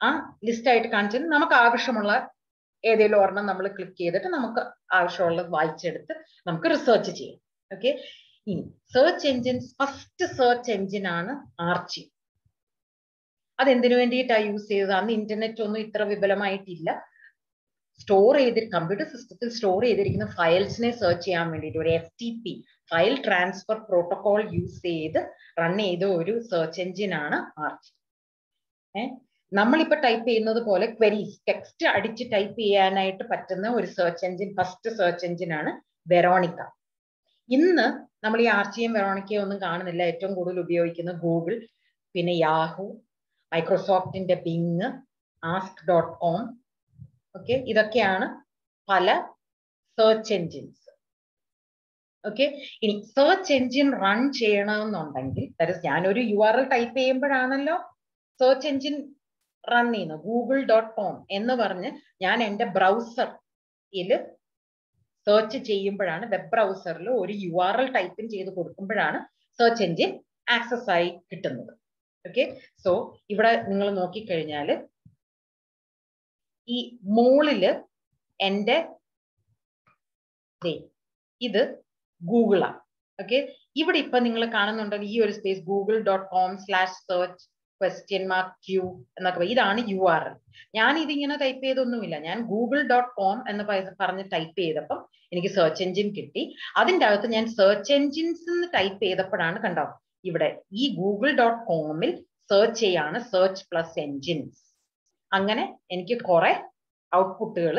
ആ ലിസ്റ്റ് ആയിട്ട് കാണിച്ചു തരും. നമുക്ക് ആവശ്യമുള്ള ഏതെങ്കിലും ഒരെണ്ണം നമ്മൾ ക്ലിക്ക് ചെയ്തിട്ട് നമുക്ക് ആവശ്യമുള്ളത് വായിച്ചെടുത്ത് നമുക്ക് റിസർച്ച് ചെയ്യാം. ഓക്കെ, ഇനി search engines, first search engine ആണ് ആർച്ചി. അതെന്തിനു വേണ്ടിയിട്ടാണ് യൂസ് ചെയ്തത്? അന്ന് ഇന്റർനെറ്റ് ഒന്നും ഇത്ര വിപുലമായിട്ടില്ല. സ്റ്റോർ ചെയ്തിട്ട് കമ്പ്യൂട്ടർ സിസ്റ്റത്തിൽ സ്റ്റോർ ചെയ്തിരിക്കുന്ന ഫയൽസിനെ സെർച്ച് ചെയ്യാൻ വേണ്ടിയിട്ട് ഒരു FTP file transfer protocol use ചെയ്ത് റൺ ചെയ്ത ഒരു സെർച്ച് എൻജിൻ ആണ് ആർച്ചി. നമ്മളിപ്പോ ടൈപ്പ് ചെയ്യുന്നത് പോലെ ക്വരീസ് ടെക്സ്റ്റ് അടിച്ച് ടൈപ്പ് ചെയ്യാനായിട്ട് പറ്റുന്ന ഒരു search engine, first search engine ആണ് വെറോണിക്ക. ഇന്ന് നമ്മൾ ഈ ആർച്ചിയും വെറോണിക്കയും ഒന്നും കാണുന്നില്ല. ഏറ്റവും കൂടുതൽ ഉപയോഗിക്കുന്ന ഗൂഗിൾ, പിന്നെ യാഹു, മൈക്രോസോഫ്റ്റിന്റെ ബിങ്, ask.com. ഓക്കെ, ഇതൊക്കെയാണ് പല സെർച്ച് എൻജിൻസ്. ഓക്കെ, ഇനി സെർച്ച് എൻജിൻ റൺ ചെയ്യണമെന്നുണ്ടെങ്കിൽ, ഞാനൊരു URL ടൈപ്പ് ചെയ്യുമ്പോഴാണല്ലോ സെർച്ച് എൻജിൻ റൺ ചെയ്യുന്നത്. google.com എന്ന് പറഞ്ഞ് ഞാൻ എൻ്റെ ബ്രൗസറിൽ സെർച്ച് ചെയ്യുമ്പോഴാണ്, വെബ് ബ്രൗസറിൽ ഒരു URL ടൈപ്പ് ചെയ്ത് കൊടുക്കുമ്പോഴാണ് സെർച്ച് എൻജിൻ ആക്സസ് ആയി കിട്ടുന്നത്. ഓക്കെ, സോ ഇവിടെ നിങ്ങൾ നോക്കിക്കഴിഞ്ഞാൽ ഈ മോളില് എൻ്റെ ഇത് ഗൂഗിളാണ്. ഓക്കെ, ഇവിടെ ഇപ്പൊ നിങ്ങൾ കാണുന്നുണ്ടെങ്കിൽ ഈ ഒരു സ്പേസ് google.com/search *Q എന്നൊക്കെ, ഇതാണ് URL. ഞാൻ ഇതിങ്ങനെ ടൈപ്പ് ചെയ്തൊന്നുമില്ല. ഞാൻ google.com എന്ന് പറഞ്ഞ് ടൈപ്പ് ചെയ്തപ്പം എനിക്ക് സെർച്ച് എൻജിൻ കിട്ടി. അതിൻ്റെ അകത്ത് ഞാൻ സെർച്ച് എൻജിൻസ് എന്ന് ടൈപ്പ് ചെയ്തപ്പോഴാണ് കണ്ടോ ഇവിടെ ഈ google.com-ൽ സെർച്ച് ചെയ്യാണ് സെർച്ച് പ്ലസ് എൻജിൻസ്. അങ്ങനെ എനിക്ക് കുറെ ഔട്ട്പുട്ടുകൾ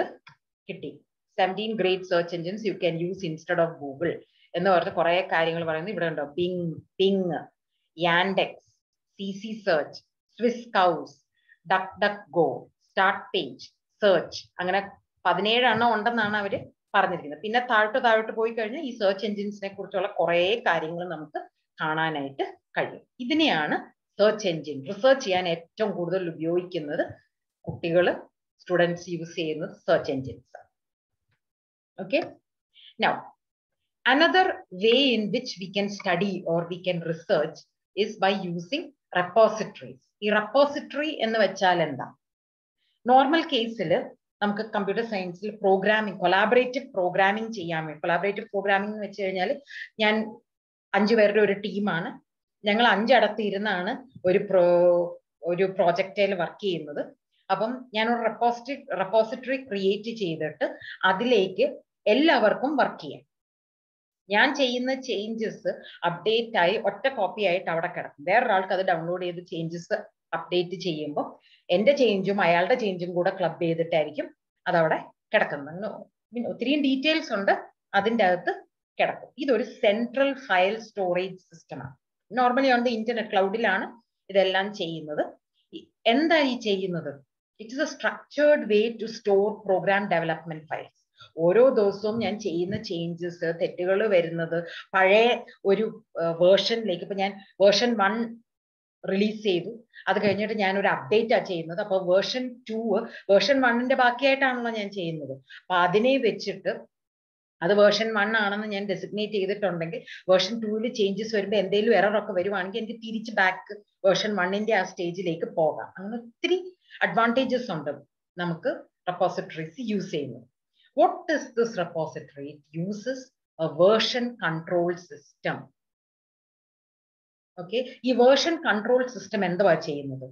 കിട്ടി. 17 great search engines you can use instead of Google എന്ന് പറഞ്ഞ കുറെ കാര്യങ്ങൾ പറയുന്നത് ഇവിടെ ഉണ്ടോ. Bing, Yandex, CC search, Swiss cows, DuckDuckGo, start page, search, അങ്ങനെ 17 എണ്ണം ഉണ്ടെന്നാണ് അവര് പറഞ്ഞിരിക്കുന്നത്. പിന്നെ താഴോട്ട് പോയി കഴിഞ്ഞാൽ ഈ സെർച്ച് എൻജിൻസിനെ കുറിച്ചുള്ള കുറെ കാര്യങ്ങൾ നമുക്ക് കാണാനായിട്ട് കഴിയും. ഇതിനെയാണ് സെർച്ച് എൻജിൻ. റിസർച്ച് ചെയ്യാൻ ഏറ്റവും കൂടുതൽ ഉപയോഗിക്കുന്നത് കുട്ടികൾ, സ്റ്റുഡൻസ് യൂസ് ചെയ്യുന്നത് search engines. Okay, now another way in which we can study or we can research is by using repositories. ഈ repository എന്ന് വെച്ചാൽ എന്താ? നോർമൽ കേസിൽ നമുക്ക് കമ്പ്യൂട്ടർ സയൻസിൽ പ്രോഗ്രാമിംഗ്, കൊളാബറേറ്റീവ് പ്രോഗ്രാമിംഗ് ചെയ്യാൻ വേണ്ടി, കൊളാബറേറ്റീവ് പ്രോഗ്രാമിംഗ് എന്ന് വെച്ച് കഴിഞ്ഞാൽ ഞാൻ 5 പേരുടെ ഒരു ടീമാണ്. ഞങ്ങൾ 5 ഇടത്ത് ഇരുന്നാണ് ഒരു പ്രോജക്റ്റിൽ വർക്ക് ചെയ്യുന്നത്. അപ്പം ഞാൻ ഒരു റെപ്പോസിറ്ററി ക്രിയേറ്റ് ചെയ്തിട്ട് അതിലേക്ക് എല്ലാവർക്കും വർക്ക് ചെയ്യാം. ഞാൻ ചെയ്യുന്ന ചേഞ്ചസ് അപ്ഡേറ്റ് ആയി ഒറ്റ കോപ്പി ആയിട്ട് അവിടെ കിടക്കും. വേറൊരാൾക്ക് അത് ഡൗൺലോഡ് ചെയ്ത് ചേഞ്ചസ് അപ്ഡേറ്റ് ചെയ്യുമ്പോൾ എൻ്റെ ചേഞ്ചും അയാളുടെ ചേഞ്ചും കൂടെ ക്ലബ് ചെയ്തിട്ടായിരിക്കും അതവിടെ കിടക്കുന്നത്. ഒത്തിരിയും ഡീറ്റെയിൽസ് ഉണ്ട് അതിൻ്റെ അകത്ത് കിടക്കും. ഇതൊരു സെൻട്രൽ ഫയൽ സ്റ്റോറേജ് സിസ്റ്റമാണ്. നോർമലി ഓൺ ദി ഇന്റർനെറ്റ് ക്ലൗഡിലാണ് ഇതെല്ലാം ചെയ്യുന്നത്. എന്താ ഈ ചെയ്യുന്നത്? It is a structured way to store program development files. ഓരോ ദിവസവും ഞാൻ ചെയ്യുന്ന ചേഞ്ചസ്, തെറ്റുകൾ വരുന്നത് പഴയ ഒരു വേർഷനിലേക്ക്, ഇപ്പൊ ഞാൻ വേർഷൻ 1 റിലീസ് ചെയ്തു, അത് കഴിഞ്ഞിട്ട് ഞാൻ ഒരു അപ്ഡേറ്റ് ആ ചെയ്യുന്നത്. അപ്പൊ വേർഷൻ 2 വേർഷൻ 1ന്റെ ബാക്കിയായിട്ടാണല്ലോ ഞാൻ ചെയ്യുന്നത്. അപ്പൊ അതിനെ വെച്ചിട്ട് അത് വേർഷൻ 1 ആണെന്ന് ഞാൻ ഡെസിഗ്നേറ്റ് ചെയ്തിട്ടുണ്ടെങ്കിൽ വേർഷൻ 2ൽ ചേഞ്ചസ് വരുമ്പോൾ എന്തെങ്കിലും എറർ ഒക്കെ വരുവാണെങ്കിൽ എനിക്ക് തിരിച്ച് ബാക്ക് വേർഷൻ 1ന്റെ ആ സ്റ്റേജിലേക്ക് പോകാം. അങ്ങനെ ഒത്തിരി അഡ്വാൻറ്റേജസ് ഉണ്ട് നമുക്ക് റെപ്പോസിറ്ററീസ് യൂസ് ചെയ്യുന്നത്. What is this repository? It uses a version control system. Okay, ഈ version control system എന്തുവാ ചെയ്യുന്നത്?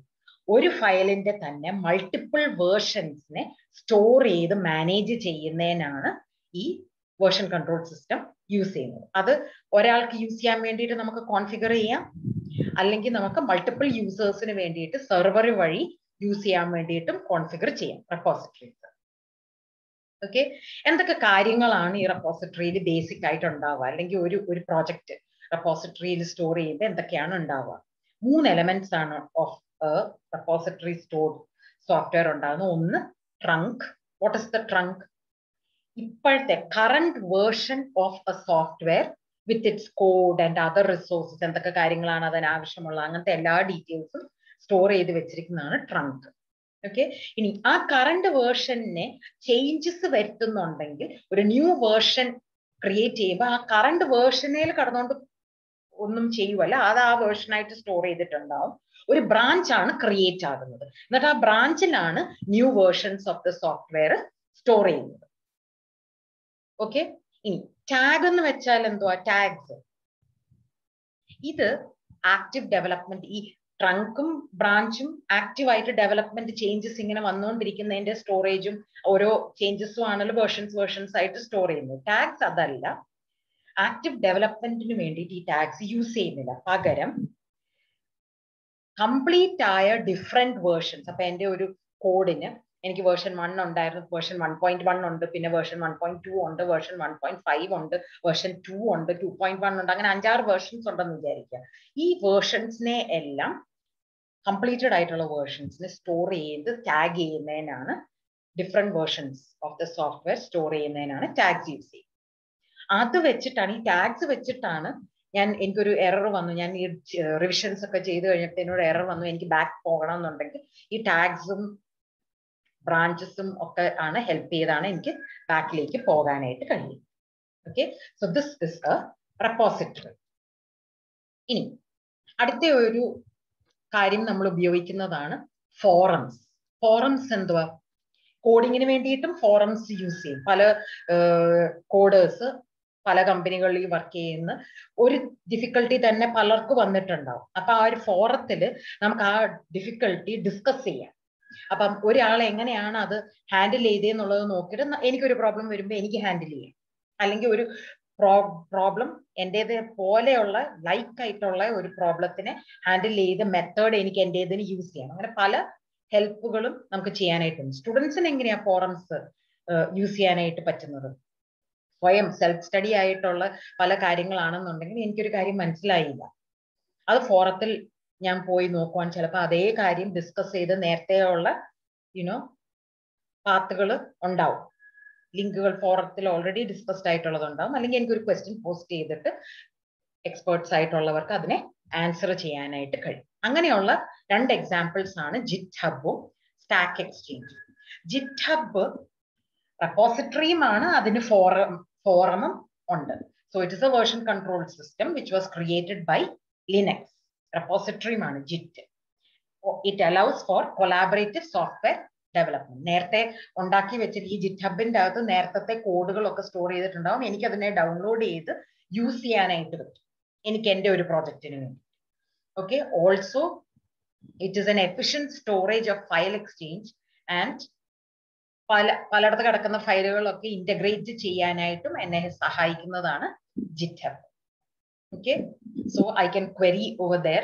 ഒരു ഫയലിന്റെ തന്നെ മൾട്ടിപ്പിൾ വേർഷൻസിനെ സ്റ്റോർ ചെയ്ത് മാനേജ് ചെയ്യുന്നതിനാണ് ഈ വേർഷൻ കൺട്രോൾ സിസ്റ്റം യൂസ് ചെയ്യുന്നത്. അത് ഒരാൾക്ക് യൂസ് ചെയ്യാൻ വേണ്ടിയിട്ട് നമുക്ക് കോൺഫിഗർ ചെയ്യാം, അല്ലെങ്കിൽ നമുക്ക് മൾട്ടിപ്പിൾ യൂസേഴ്സിന് വേണ്ടിയിട്ട് സെർവർ വഴി യൂസ് ചെയ്യാൻ വേണ്ടിയിട്ടും കോൺഫിഗർ ചെയ്യാം റെപ്പോസിറ്ററീസ്. ഓക്കെ, എന്തൊക്കെ കാര്യങ്ങളാണ് ഈ റെപ്പോസിറ്ററിയിൽ ബേസിക് ആയിട്ട് ഉണ്ടാവുക, അല്ലെങ്കിൽ ഒരു പ്രോജക്റ്റ് റെപ്പോസിറ്ററിയിൽ സ്റ്റോർ ചെയ്യുമ്പോൾ എന്തൊക്കെയാണ് ഉണ്ടാവുക? 3 എലമെന്റ്സ് ആണ് ഓഫ് റെപ്പോസിറ്ററി സ്റ്റോർഡ് സോഫ്റ്റ്വെയർ ഉണ്ടാകുന്നത്. ഒന്ന് trunk. What is the trunk? ഇപ്പോഴത്തെ current version of a software with its code and other resources, എന്തൊക്കെ കാര്യങ്ങളാണ് അതിന് ആവശ്യമുള്ള അങ്ങനത്തെ എല്ലാ ഡീറ്റെയിൽസും സ്റ്റോർ ചെയ്ത് വെച്ചിരിക്കുന്നതാണ് ട്രങ്ക്. ഓക്കെ, ഇനി ആ കറന്റ് വേർഷനെ ചേഞ്ചസ് വരുത്തുന്നുണ്ടെങ്കിൽ ഒരു ന്യൂ വേർഷൻ ക്രിയേറ്റ് ചെയ്യുമ്പോൾ ആ കറന്റ് വേർഷനിൽ കടന്നുകൊണ്ട് ഒന്നും ചെയ്യുവല്ല, അത് ആ വേർഷനായിട്ട് സ്റ്റോർ ചെയ്തിട്ടുണ്ടാവും. ഒരു ബ്രാഞ്ച് ആണ് ക്രിയേറ്റ് ആകുന്നത്. എന്നിട്ട് ആ ബ്രാഞ്ചിലാണ് new versions of the software store ചെയ്യുന്നത്. ഓക്കെ, ഇനി ടാഗ് എന്ന് വെച്ചാൽ എന്തുവാ? ടാഗ്സ്. ഇത് ആക്റ്റീവ് ഡെവലപ്മെന്റ്, ഈ ട്രങ്കും ബ്രാഞ്ചും ആക്റ്റീവായിട്ട് ഡെവലപ്മെന്റ് ചേഞ്ചസ് ഇങ്ങനെ വന്നുകൊണ്ടിരിക്കുന്നതിന്റെ സ്റ്റോറേജും ഓരോ ചേഞ്ചസും ആണല്ലോ വേർഷൻസ് ആയിട്ട് സ്റ്റോർ ചെയ്യുന്നത്. ടാഗ്സ് അതല്ല. ആക്റ്റീവ് ഡെവലപ്മെന്റിന് വേണ്ടിയിട്ട് ഈ ടാഗ്സ് യൂസ് ചെയ്യുന്നില്ല. പകരം കംപ്ലീറ്റ് ആയ ഡിഫറെന്റ് വേർഷൻസ്. അപ്പൊ എന്റെ ഒരു കോഡിന് എനിക്ക് വേർഷൻ 1 ഉണ്ടായിരുന്നു, വേർഷൻ 1.1 ഉണ്ട്, പിന്നെ വേർഷൻ 1.2 ഉണ്ട്, വേർഷൻ 1.5 ഉണ്ട്, വേർഷൻ 2 ഉണ്ട്, 2.1 ഉണ്ട്, അങ്ങനെ 5-6 വേർഷൻസ് ഉണ്ടെന്ന് വിചാരിക്കുക. ഈ വേർഷൻസിനെ എല്ലാം കംപ്ലീറ്റഡ് ആയിട്ടുള്ള വേർഷൻസിനെ സ്റ്റോർ ചെയ്ത് ടാഗ് ചെയ്യുന്നതിനാണ്, different versions of the software store ചെയ്യുന്നതിനാണ് ടാഗ്സ് യൂസ് ചെയ്യുന്നത്. അത് വെച്ചിട്ടാണ്, ഈ ടാഗ്സ് വെച്ചിട്ടാണ് എനിക്കൊരു എറർ വന്നു, ഞാൻ ഈ റിവിഷൻസ് ഒക്കെ ചെയ്ത് കഴിഞ്ഞപ്പോൾ എന്നോട് എറർ വന്നു, എനിക്ക് ബാക്ക് പോകണം എന്നുണ്ടെങ്കിൽ ഈ ടാഗ്സും ബ്രാഞ്ചസും ഒക്കെ ആണ് ഹെൽപ്പ് ചെയ്താണ് എനിക്ക് ബാക്കിലേക്ക് പോകാനായിട്ട് കഴിയും. Okay, so this is A repository. ഇനി അടുത്ത ഒരു കാര്യം നമ്മൾ ഉപയോഗിക്കുന്നതാണ് ഫോറംസ്. ഫോറംസ് എന്തുവാ? കോഡിങ്ങിന് വേണ്ടിയിട്ടും ഫോറംസ് യൂസ് ചെയ്യും. പല കോഡേഴ്സ് പല കമ്പനികളിൽ വർക്ക് ചെയ്യുന്ന ഒരു ഡിഫിക്കൽട്ടി തന്നെ പലർക്ക് വന്നിട്ടുണ്ടാവും. അപ്പൊ ആ ഒരു ഫോറത്തില് നമുക്ക് ആ ഡിഫിക്കൽട്ടി ഡിസ്കസ് ചെയ്യാം. അപ്പം ഒരാൾ എങ്ങനെയാണ് അത് ഹാൻഡിൽ ചെയ്തതെന്നുള്ളത് നോക്കിയിട്ട് എനിക്കൊരു പ്രോബ്ലം വരുമ്പോൾ എനിക്ക് ഹാൻഡിൽ ചെയ്യാം, അല്ലെങ്കിൽ ഒരു പ്രോബ്ലം എന്റേത് പോലെയുള്ള ലൈക്ക് ആയിട്ടുള്ള ഒരു പ്രോബ്ലത്തിനെ ഹാൻഡിൽ ചെയ്ത മെത്തേഡ് എനിക്ക് എന്റേതിന് യൂസ് ചെയ്യാം. അങ്ങനെ പല ഹെൽപ്പുകളും നമുക്ക് ചെയ്യാനായിട്ടുണ്ട്. സ്റ്റുഡൻസിന് എങ്ങനെയാ ഫോറംസ് യൂസ് ചെയ്യാനായിട്ട് പറ്റുന്നത്? സ്വയം സെൽഫ് സ്റ്റഡി ആയിട്ടുള്ള പല കാര്യങ്ങളാണെന്നുണ്ടെങ്കിൽ എനിക്കൊരു കാര്യം മനസ്സിലായില്ല, അത് ഫോറത്തിൽ ഞാൻ പോയി നോക്കുവാൻ ചിലപ്പോൾ അതേ കാര്യം ഡിസ്കസ് ചെയ്ത് നേരത്തെയുള്ള പാത്തുകൾ ഉണ്ടാവും, ലിങ്കുകൾ ഫോറത്തിൽ ഓൾറെഡി ഡിസ്കസ്ഡ് ആയിട്ടുള്ളത് ഉണ്ടാവും. അല്ലെങ്കിൽ എനിക്കൊരു ക്വസ്റ്റ്യൻ പോസ്റ്റ് ചെയ്തിട്ട് എക്സ്പേർട്സ് ആയിട്ടുള്ളവർക്ക് അതിനെ ആൻസർ ചെയ്യാനായിട്ട് കഴിയും. അങ്ങനെയുള്ള 2 എക്സാമ്പിൾസ് ആണ് ജിറ്റ്ഹബും സ്റ്റാക്ക് എക്സ്ചേഞ്ചും. ജിറ്റ്ഹബ് റെപ്പോസിറ്ററിയുമാണ്, അതിന് ഫോറമും ഉണ്ട്. So it is a version control system which was created by Linux. റെപ്പോസിറ്ററിയുമാണ് Git. It allows for collaborative software development. നേരത്തെ ഉണ്ടാക്കി വെച്ചിട്ട് ഈ ജിറ്റ്ഹബിന്റെ അകത്ത് നേരത്തെ കോഡുകളൊക്കെ സ്റ്റോർ ചെയ്തിട്ടുണ്ടാവും. എനിക്ക് അതിനെ ഡൗൺലോഡ് ചെയ്ത് യൂസ് ചെയ്യാനായിട്ട് പറ്റും എനിക്ക് എന്റെ ഒരു പ്രോജക്റ്റിന് വേണ്ടി. Okay, also it is an efficient storage of file exchange and പലയിടത്ത് കിടക്കുന്ന ഫയലുകളൊക്കെ ഇന്റഗ്രേറ്റ് ചെയ്യാനായിട്ടും എന്നെ സഹായിക്കുന്നതാണ് GitHub. Okay, so I can query over there.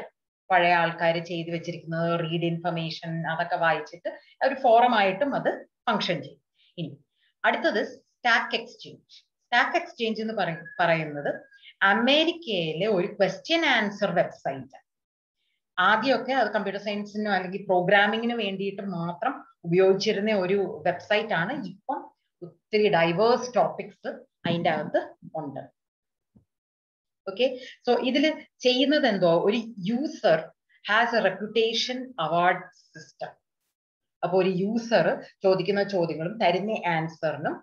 പഴയ ആൾക്കാർ ചെയ്തു വെച്ചിരിക്കുന്നത് റീഡ് ഇൻഫർമേഷൻ അതൊക്കെ വായിച്ചിട്ട് ഒരു ഫോറം ആയിട്ടും അത് ഫങ്ഷൻ ചെയ്യും. ഇനി അടുത്തത് സ്റ്റാക്ക് എക്സ്ചേഞ്ച്. സ്റ്റാക്ക് എക്സ്ചേഞ്ച് എന്ന് പറയുന്നത് അമേരിക്കയിലെ ഒരു ക്വസ്റ്റ്യൻ ആൻസർ വെബ്സൈറ്റ്. ആദ്യമൊക്കെ അത് കമ്പ്യൂട്ടർ സയൻസിനോ അല്ലെങ്കിൽ പ്രോഗ്രാമിങ്ങിന് വേണ്ടിയിട്ട് മാത്രം ഉപയോഗിച്ചിരുന്ന ഒരു വെബ്സൈറ്റ് ആണ്. ഇപ്പം ഒത്തിരി ഡൈവേഴ്സ് ടോപ്പിക്സ് അതിൻ്റെ അകത്ത് ഉണ്ട്. ഓക്കെ, സോ ഇതിൽ ചെയ്യുന്നത് എന്തോ, ഒരു user has A reputation award system. അപ്പൊ ഒരു യൂസർ ചോദിക്കുന്ന ചോദ്യങ്ങളും തരുന്ന ആൻസറിനും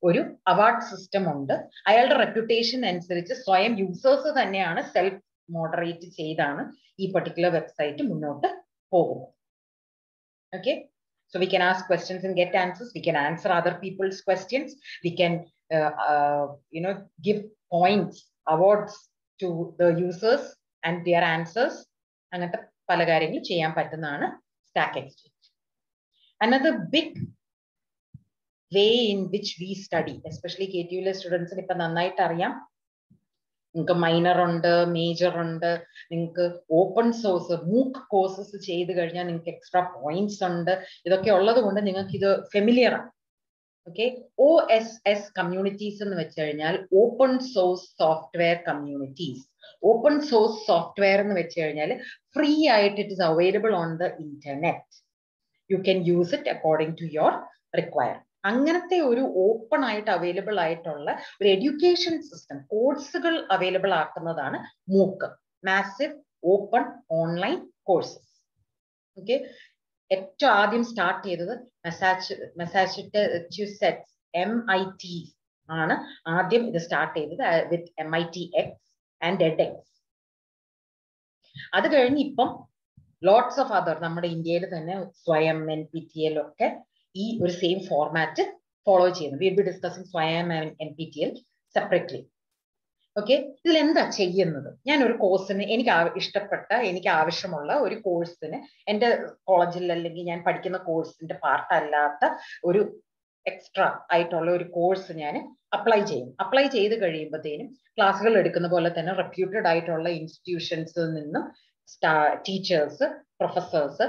ഒരു അവാർഡ് സിസ്റ്റം ഉണ്ട്. അയാളുടെ റെപ്യൂട്ടേഷൻ അനുസരിച്ച് സ്വയം യൂസേഴ്സ് തന്നെയാണ് സെൽഫ് മോഡറേറ്റ് ചെയ്താണ് ഈ പർട്ടിക്കുലർ വെബ്സൈറ്റ് മുന്നോട്ട് പോകുന്നത്. Okay, so we can ask questions and get answers. We can answer other people's questions. We can give points, awards to the users and their answers. അങ്ങനത്തെ പല കാര്യങ്ങൾ ചെയ്യാൻ പറ്റുന്നതാണ് stack exchange. Another big way in which we study, especially KTU സ്റ്റുഡൻസിന് ഇപ്പൊ നന്നായിട്ട് അറിയാം, നിങ്ങൾക്ക് മൈനർ ഉണ്ട്, മേജർ ഉണ്ട്, നിങ്ങൾക്ക് ഓപ്പൺ സോഴ്സ് മൂക്ക് കോഴ്സസ് ചെയ്ത് കഴിഞ്ഞാൽ നിങ്ങൾക്ക് എക്സ്ട്രാ പോയിന്റ്സ് ഉണ്ട്. ഇതൊക്കെ ഉള്ളത് കൊണ്ട് നിങ്ങൾക്ക് ഇത് ഫെമിലിയർ ആണ്. Okay, OSS communities എന്ന് വെച്ച് കഴിഞ്ഞാൽ open source software communities. Open source software എന്ന് വെച്ച് കഴിഞ്ഞാൽ ഫ്രീ ആയിട്ട് it is available on the internet. You can use it according to your requirement. അങ്ങനത്തെ ഒരു ഓപ്പൺ ആയിട്ട് അവൈലബിൾ ആയിട്ടുള്ള ഒരു എഡ്യൂക്കേഷൻ സിസ്റ്റം, കോഴ്സുകൾ അവൈലബിൾ ആക്കുന്നതാണ് MOOC, massive open online courses. Okay, ഏറ്റവും ആദ്യം സ്റ്റാർട്ട് ചെയ്തത് മസാച്യുസെറ്റ്സ് MIT ആണ് ആദ്യം ഇത് സ്റ്റാർട്ട് ചെയ്തത് വിത്ത് MITx ആൻഡ് edX. അത് കഴിഞ്ഞ് ഇപ്പം ലോട്ട്സ് ഓഫ് അതർ നമ്മുടെ ഇന്ത്യയിൽ തന്നെ സ്വയം, NPTEL ഒക്കെ ഈ ഒരു സെയിം ഫോർമാറ്റ് ഫോളോ ചെയ്യുന്നു. വിൽ ബി ഡിസ്കസിങ് സ്വയം ആൻഡ് NPTEL സെപ്പറേറ്റ്ലി. ഓക്കെ, ഇതിൽ എന്താ ചെയ്യുന്നത്? ഞാൻ ഒരു കോഴ്സിന് എനിക്ക് ഇഷ്ടപ്പെട്ട, എനിക്ക് ആവശ്യമുള്ള ഒരു കോഴ്സിന് എൻ്റെ കോളേജിൽ അല്ലെങ്കിൽ ഞാൻ പഠിക്കുന്ന കോഴ്സിന്റെ പാർട്ട് അല്ലാത്ത ഒരു എക്സ്ട്രാ ആയിട്ടുള്ള ഒരു കോഴ്സ് ഞാൻ അപ്ലൈ ചെയ്യും. അപ്ലൈ ചെയ്ത് കഴിയുമ്പോഴത്തേനും ക്ലാസ്സുകൾ എടുക്കുന്ന പോലെ തന്നെ റെപ്യൂട്ടഡ് ആയിട്ടുള്ള ഇൻസ്റ്റിറ്റ്യൂഷൻസിൽ നിന്നും teachers, professors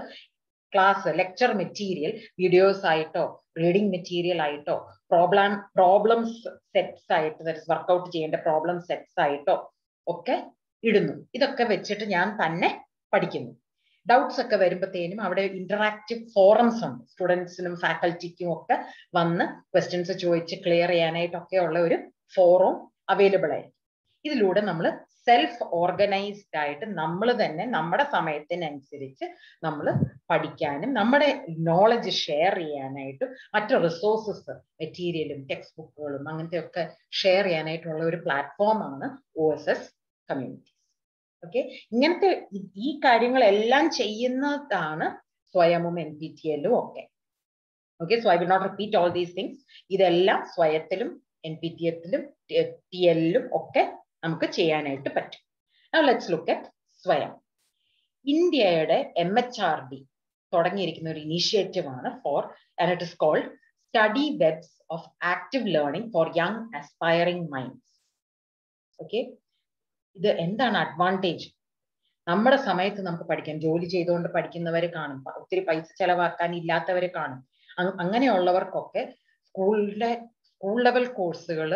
class, lecture material videos ആയിട്ടോ റീഡിംഗ് മെറ്റീരിയൽ ആയിട്ടോ പ്രോബ്ലംസ് സെറ്റ്സ് ആയിട്ട്, വർക്ക്ഔട്ട് ചെയ്യേണ്ട പ്രോബ്ലം സെറ്റ്സ് ആയിട്ടോ ഒക്കെ ഇടുന്നു. ഇതൊക്കെ വെച്ചിട്ട് ഞാൻ തന്നെ പഠിക്കുന്നു. ഡൗട്ട്സ് ഒക്കെ വരുമ്പോഴത്തേനും അവിടെ ഇന്ററാക്റ്റീവ് ഫോറംസ് ഉണ്ട്. സ്റ്റുഡൻസിനും ഫാക്കൽറ്റിക്കും ഒക്കെ വന്ന് ക്വസ്റ്റ്യൻസ് ചോദിച്ച് ക്ലിയർ ചെയ്യാനായിട്ടൊക്കെ ഉള്ള ഒരു ഫോറം അവൈലബിൾ ആയിരിക്കും. ഇതിലൂടെ നമ്മൾ സെൽഫ് ഓർഗനൈസ്ഡ് ആയിട്ട് നമ്മൾ തന്നെ നമ്മുടെ സമയത്തിനനുസരിച്ച് നമ്മൾ പഠിക്കാനും നമ്മുടെ നോളജ് ഷെയർ ചെയ്യാനായിട്ടും മറ്റു റിസോഴ്സസ്, മെറ്റീരിയലും ടെക്സ്റ്റ് ബുക്കുകളും അങ്ങനത്തെ ഒക്കെ ഷെയർ ചെയ്യാനായിട്ടുള്ള ഒരു പ്ലാറ്റ്ഫോമാണ് OSS കമ്മ്യൂണിറ്റീസ്. ഓക്കെ, ഇങ്ങനത്തെ ഈ കാര്യങ്ങളെല്ലാം ചെയ്യുന്നതാണ് സ്വയമും NPTELും ഒക്കെ. Okay, so I will not repeat all these things. ഇതെല്ലാം സ്വയത്തിലും NPTELും TELലും ഒക്കെ നമുക്ക് ചെയ്യാനായിട്ട് പറ്റും. Now let's look at സ്വയം. ഇന്ത്യയുടെ MHRD തുടങ്ങിയിരിക്കുന്ന ഒരു ഇനീഷ്യേറ്റീവ് ആണ് and it is called Study Webs of Active Learning for Young Aspiring Minds. Okay, ഇത് എന്താണ് അഡ്വാൻറ്റേജ്? നമ്മുടെ സമയത്ത് നമുക്ക് പഠിക്കാം. ജോലി ചെയ്തുകൊണ്ട് പഠിക്കുന്നവർ കാണും, ഒത്തിരി പൈസ ചെലവാക്കാൻ ഇല്ലാത്തവർ കാണും. അങ്ങനെയുള്ളവർക്കൊക്കെ സ്കൂൾ ലെവൽ കോഴ്സുകൾ,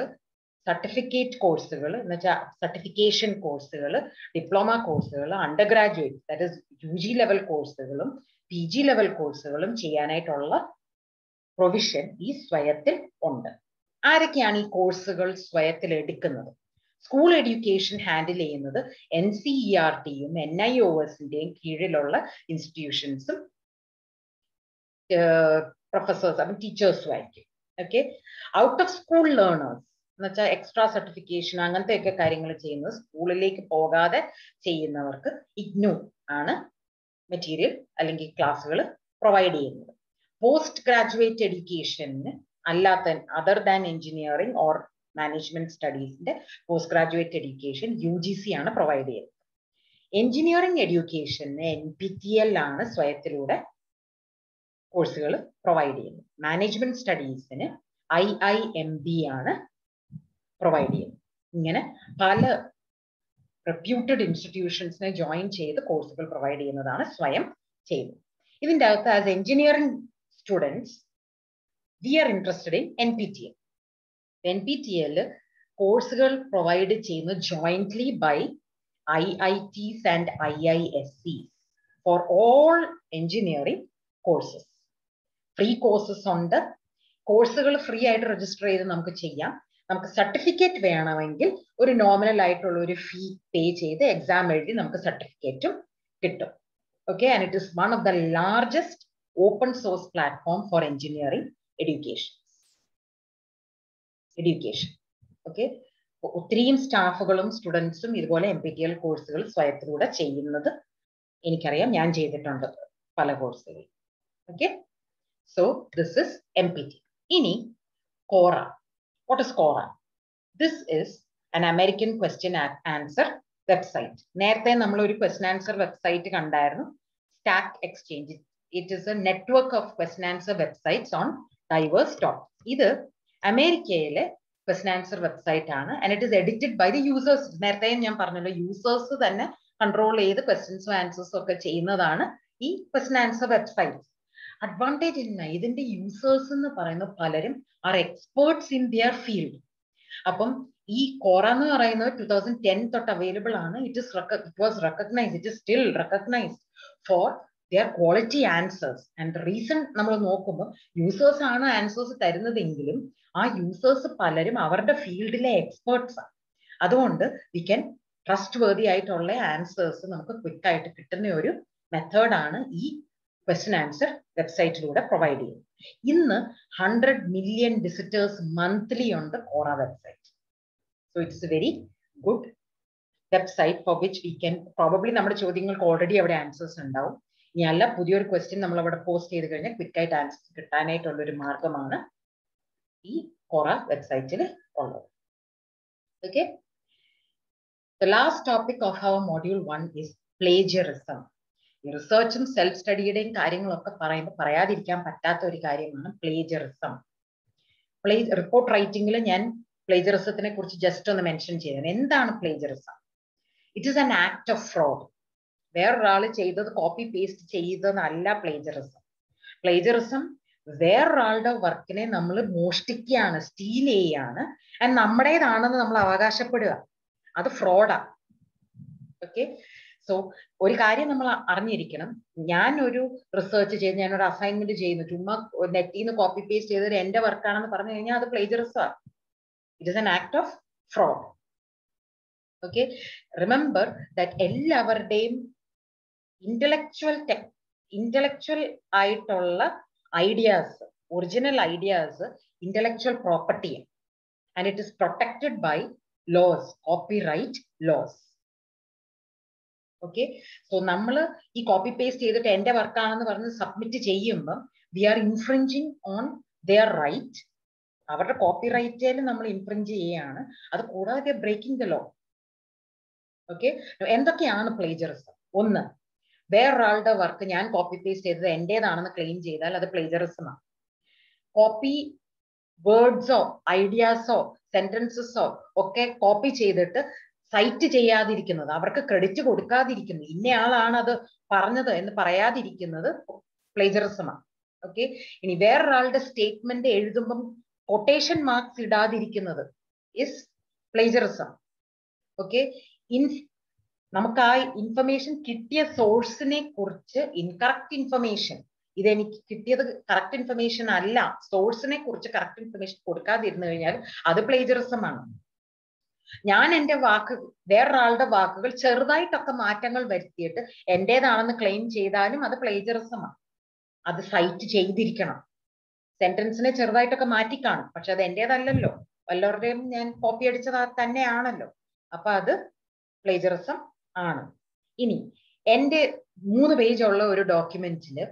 സർട്ടിഫിക്കറ്റ് കോഴ്സുകൾ എന്ന് വെച്ചാൽ സർട്ടിഫിക്കേഷൻ കോഴ്സുകൾ, ഡിപ്ലോമ കോഴ്സുകൾ, under graduate that is UG level കോഴ്സുകളും PG ലെവൽ കോഴ്സുകളും ചെയ്യാനായിട്ടുള്ള പ്രൊവിഷൻ ഈ സ്വയത്തിൽ ഉണ്ട്. ആരൊക്കെയാണ് ഈ കോഴ്സുകൾ സ്വയത്തിൽ എടുക്കുന്നത്? സ്കൂൾ എഡ്യൂക്കേഷൻ ഹാൻഡിൽ ചെയ്യുന്നത് NCERTയും NIOSന്റെയും കീഴിലുള്ള ഇൻസ്റ്റിറ്റ്യൂഷൻസും പ്രൊഫസേഴ്സ് ടീച്ചേഴ്സും ആയിരിക്കും. Okay, out of school learners എന്ന് വെച്ചാൽ എക്സ്ട്രാ സർട്ടിഫിക്കേഷൻ അങ്ങനത്തെയൊക്കെ കാര്യങ്ങൾ ചെയ്യുന്നത് സ്കൂളിലേക്ക് പോകാതെ ചെയ്യുന്നവർക്ക് IGNOU ആണ് മെറ്റീരിയൽ അല്ലെങ്കിൽ ക്ലാസ്സുകൾ പ്രൊവൈഡ് ചെയ്യുന്നത്. പോസ്റ്റ് ഗ്രാജുവേറ്റ് എഡ്യൂക്കേഷന് അല്ലാത്ത other than engineering or management സ്റ്റഡീസിന്റെ പോസ്റ്റ് ഗ്രാജുവേറ്റ് എഡ്യൂക്കേഷൻ UGC ആണ് പ്രൊവൈഡ് ചെയ്യുന്നത്. എഞ്ചിനീയറിംഗ് എഡ്യൂക്കേഷന് NPTEL ആണ് സ്വയത്തിലൂടെ കോഴ്സുകൾ പ്രൊവൈഡ് ചെയ്യുന്നത്. മാനേജ്മെന്റ് സ്റ്റഡീസിന് IIMB ആണ് പ്രൊവൈഡ് ചെയ്യുന്നത്. ഇങ്ങനെ പല റെപ്യൂട്ടഡ് ഇൻസ്റ്റിറ്റ്യൂഷൻസിനെ ജോയിൻ ചെയ്ത് കോഴ്സുകൾ പ്രൊവൈഡ് ചെയ്യുന്നതാണ് സ്വയം ചെയ്യുന്നത്. ഇതിൻ്റെ അകത്ത് as engineering students we are interested in NPTEL. NPTEL കോഴ്സുകൾ പ്രൊവൈഡ് ചെയ്യുന്നത് jointly by IITs and IISCs for all engineering courses. Free courses ഉണ്ട്. കോഴ്സുകൾ ഫ്രീ ആയിട്ട് രജിസ്റ്റർ ചെയ്ത് നമുക്ക് ചെയ്യാം. നമുക്ക് സർട്ടിഫിക്കറ്റ് വേണമെങ്കിൽ ഒരു നോമിനൽ ആയിട്ടുള്ള ഒരു ഫീ പേ ചെയ്ത് എക്സാം എഴുതി നമുക്ക് സർട്ടിഫിക്കറ്റും കിട്ടും. Okay, and it is one of the largest open source platform for engineering education. Okay, ഒത്തിരിയും സ്റ്റാഫുകളും സ്റ്റുഡൻസും ഇതുപോലെ NPTEL കോഴ്സുകൾ സ്വയത്തിലൂടെ ചെയ്യുന്നത് എനിക്കറിയാം. ഞാൻ ചെയ്തിട്ടുണ്ട് പല കോഴ്സുകൾ. Okay, so this is NPTEL. ഇനി Quora. What is Quora? This is an American question answer website. നേരത്തെ നമ്മൾ ഒരു question answer website കണ്ടായിരുന്നു, Stack Exchange. It is a network of question answer websites on diverse topics. ഇത് അമേരിക്കയിലെ question answer website ആണ് and it is edited by the users. നേരത്തെ ഞാൻ പറഞ്ഞല്ലോ, യൂസേഴ്സ് തന്നെ കൺട്രോൾ ചെയ്ത് ക്വസ്റ്റ്യൻസും ആൻസേഴ്സും ഒക്കെ ചെയ്യുന്നതാണ് ഈ question answer website. അഡ്വാൻറ്റേജ് ഇല്ല. ഇതിന്റെ യൂസേഴ്സ് എന്ന് പറയുന്ന പലരും are experts in their field. അപ്പം ഈ കോറ എന്ന് പറയുന്നത് 2010 തൊട്ട് അവൈലബിൾ ആണ്. It was recognised, it is still recognised for their quality answers. And reason നമ്മൾ നോക്കുമ്പോൾ യൂസേഴ്സ് ആണ് ആൻസേഴ്സ് തരുന്നതെങ്കിലും ആ യൂസേഴ്സ് പലരും അവരുടെ ഫീൽഡിലെ എക്സ്പേർട്സ് ആണ്. അതുകൊണ്ട് വി ക്യാൻ ട്രസ്റ്റ് വേർതി ആയിട്ടുള്ള ആൻസേഴ്സ് നമുക്ക് ക്വിക്ക് ആയിട്ട് കിട്ടുന്ന ഒരു മെത്തേഡാണ് ഈ ക്വസ്റ്റ്യൻ ആൻസർ വെബ്സൈറ്റിലൂടെ പ്രൊവൈഡ് ചെയ്യുന്നത്. ഇന്ന് 100 million വിസിറ്റേഴ്സ് മന്ത്ലി ഉണ്ട് Quora website. So it's a very good website for which we can probably നമ്മുടെ ചോദ്യങ്ങൾക്ക് ഓൾറെഡി അവിടെ ആൻസേഴ്സ് ഉണ്ടാവും. ഇനി അല്ല, പുതിയൊരു ക്വസ്റ്റ്യൻ നമ്മൾ അവിടെ പോസ്റ്റ് ചെയ്ത് കഴിഞ്ഞാൽ ക്വിക്കായിട്ട് ആൻസർ കിട്ടാനായിട്ടുള്ള ഒരു മാർഗമാണ് ഈ കോറ വെബ്സൈറ്റിൽ ഉള്ളത്. Okay, the last topic of our module 1 is plagiarism. റിസർച്ചും സെൽഫ് സ്റ്റഡിയുടെയും കാര്യങ്ങളൊക്കെ പറയുമ്പോൾ പറയാതിരിക്കാൻ പറ്റാത്ത ഒരു കാര്യമാണ് പ്ലേജറിസം. റിപ്പോർട്ട് റൈറ്റിംഗിൽ ഞാൻ പ്ലേജറിസത്തിനെ കുറിച്ച് ജസ്റ്റ് ഒന്ന് മെൻഷൻ ചെയ്തത്. എന്താണ് plagiarism? It is an act of fraud. വേറൊരാൾ ചെയ്തത് കോപ്പി പേസ്റ്റ് ചെയ്തതല്ല പ്ലേജറിസം. പ്ലേജറിസം വേറൊരാളുടെ വർക്കിനെ നമ്മൾ മോഷ്ടിക്കുകയാണ്, സ്റ്റീൽ ചെയ്യാണ്, ആൻഡ് നമ്മുടേതാണെന്ന് നമ്മൾ അവകാശപ്പെടുക. അത് ഫ്രോഡാണ്. ഓക്കെ, സോ ഒരു കാര്യം നമ്മൾ അറിഞ്ഞിരിക്കണം. ഞാൻ ഒരു റിസർച്ച് ചെയ്ത് ഞാനൊരു അസൈൻമെന്റ് ചെയ്യുന്നു, ചുമ്മാ നെറ്റിൽ നിന്ന് കോപ്പി പേസ്റ്റ് ചെയ്തത് എന്റെ വർക്കാണെന്ന് പറഞ്ഞു കഴിഞ്ഞാൽ അത് പ്ലേജറിസം ആണ്. It is an act of fraud. Okay, remember that എല്ലാവരുടെയും ഇന്റലക്ച്വൽ ആയിട്ടുള്ള ഐഡിയാസ്, ഒറിജിനൽ ഐഡിയാസ് ഇന്റലക്ച്വൽ പ്രോപ്പർട്ടിയാണ്. And it is protected by laws, copyright laws. Okay, so നമ്മൾ ഈ കോപ്പി പേസ്റ്റ് ചെയ്തിട്ട് എന്റെ വർക്കാണെന്ന് പറഞ്ഞ് സബ്മിറ്റ് ചെയ്യുമ്പോൾ we are infringing on their right. അവരുടെ കോപ്പി റൈറ്റിൽ നമ്മൾ ഇൻഫ്രിഞ്ച് ചെയ്യുകയാണ്. അത് കൂടാതെ ബ്രേക്കിംഗ് ദ ലോ. ഓക്കെ, എന്തൊക്കെയാണ് പ്ലേജറിസം? ഒന്ന്, വേറൊരാളുടെ വർക്ക് ഞാൻ കോപ്പി പേസ്റ്റ് ചെയ്തത് എന്റേതാണെന്ന് ക്ലെയിം ചെയ്താൽ അത് പ്ലേജറിസമാണ്. കോപ്പി വേർഡ്സോ ഐഡിയാസോ സെന്റൻസസോ ഒക്കെ കോപ്പി ചെയ്തിട്ട് സൈറ്റ് ചെയ്യാതിരിക്കുന്നത്, അവർക്ക് ക്രെഡിറ്റ് കൊടുക്കാതിരിക്കുന്നത്, ഇന്നയാളാണ് അത് പറഞ്ഞത് എന്ന് പറയാതിരിക്കുന്നത് പ്ലേജറിസമാണ്. ഓക്കെ, ഇനി വേറൊരാളുടെ സ്റ്റേറ്റ്മെന്റ് എഴുതുമ്പം കൊട്ടേഷൻ മാർക്സ് ഇടാതിരിക്കുന്നത് ഇസ് പ്ലേജറിസം. ഓക്കെ, നമുക്ക് ആ ഇൻഫർമേഷൻ കിട്ടിയ സോഴ്സിനെ കുറിച്ച് ഇൻകറക്റ്റ് ഇൻഫർമേഷൻ, ഇതെനിക്ക് കിട്ടിയത് കറക്റ്റ് ഇൻഫർമേഷൻ അല്ല, സോഴ്സിനെ കുറിച്ച് കറക്റ്റ് ഇൻഫർമേഷൻ കൊടുക്കാതിരുന്നു കഴിഞ്ഞാൽ അത് പ്ലേജറിസമാണ്. ഞാൻ എന്റെ വേറൊരാളുടെ വാക്കുകൾ ചെറുതായിട്ടൊക്കെ മാറ്റങ്ങൾ വരുത്തിയിട്ട് എന്റേതാണെന്ന് ക്ലെയിം ചെയ്താലും അത് പ്ലേജറിസമാണ്. അത് സൈറ്റ് ചെയ്തിരിക്കണം. സെന്റൻസിനെ ചെറുതായിട്ടൊക്കെ മാറ്റിക്കാണും, പക്ഷെ അത് എന്റേതല്ലല്ലോ, വല്ലവരുടെയും ഞാൻ കോപ്പി അടിച്ചത് തന്നെയാണല്ലോ. അപ്പൊ അത് പ്ലേജറിസം ആണ്. ഇനി എന്റെ 3 പേജുള്ള ഒരു ഡോക്യുമെന്റില്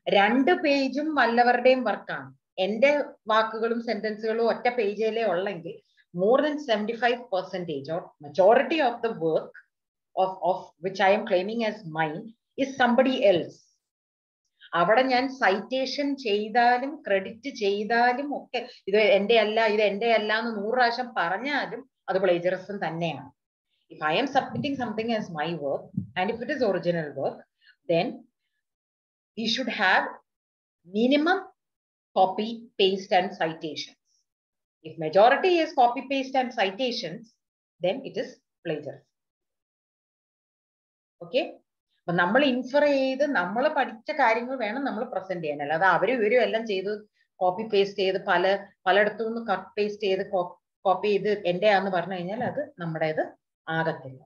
2 പേജും വല്ലവരുടെയും വർക്കാണ്, എന്റെ വാക്കുകളും സെന്റൻസുകളും ഒറ്റ പേജിലേ ഉള്ളെങ്കിൽ more than 75% or majority of the work of which I am claiming as mine is somebody else. അവിടെ ഞാൻ സൈറ്റേഷൻ ചെയ്താലും ക്രെഡിറ്റ് ചെയ്താലും ഒക്കെ ഇത് എന്റെ അല്ല എന്ന് 100 പ്രാവശ്യം പറഞ്ഞാലും അത് പ്ലേജറിസം തന്നെയാണ്. If I am submitting something as my work and if it is original work, then we should have minimum copy, paste and citations. If majority is copy, paste and citations, then it is plagiarism. Okay? അപ്പൊ നമ്മൾ infer ചെയ്ത് നമ്മൾ പഠിച്ച കാര്യങ്ങൾ വേണം നമ്മൾ present ചെയ്യാൻ. അല്ലാതെ ഇവരും എല്ലാം ചെയ്ത് കോപ്പി പേസ്റ്റ് ചെയ്ത് പലയിടത്തു നിന്ന് കട്ട് പേസ്റ്റ് ചെയ്ത് കോപ്പി ചെയ്ത് എന്റെ ആന്ന് പറഞ്ഞു കഴിഞ്ഞാൽ അത് നമ്മുടേത് ആകത്തില്ല.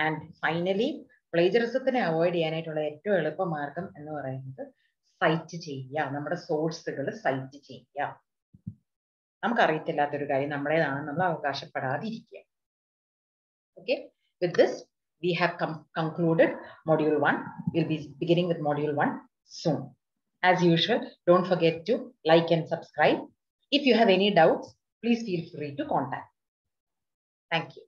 ആൻഡ് ഫൈനലി പ്ലേജറിസത്തിനെ അവോയ്ഡ് ചെയ്യാനായിട്ടുള്ള ഏറ്റവും എളുപ്പമാർഗം എന്ന് പറയുന്നത് സൈറ്റ് ചെയ്യുക, നമ്മുടെ സോഴ്സുകൾ സൈറ്റ് ചെയ്യുക. നമുക്കറിയത്തില്ലാത്തൊരു കാര്യം നമ്മുടേതാണെന്ന് നമ്മൾ അവകാശപ്പെടാതിരിക്കുക. Okay, with this we have concluded module 1. We'll be beginning with module 1 soon. As usual, don't forget to like and subscribe. If you have any doubts, please feel free to contact. Thank you.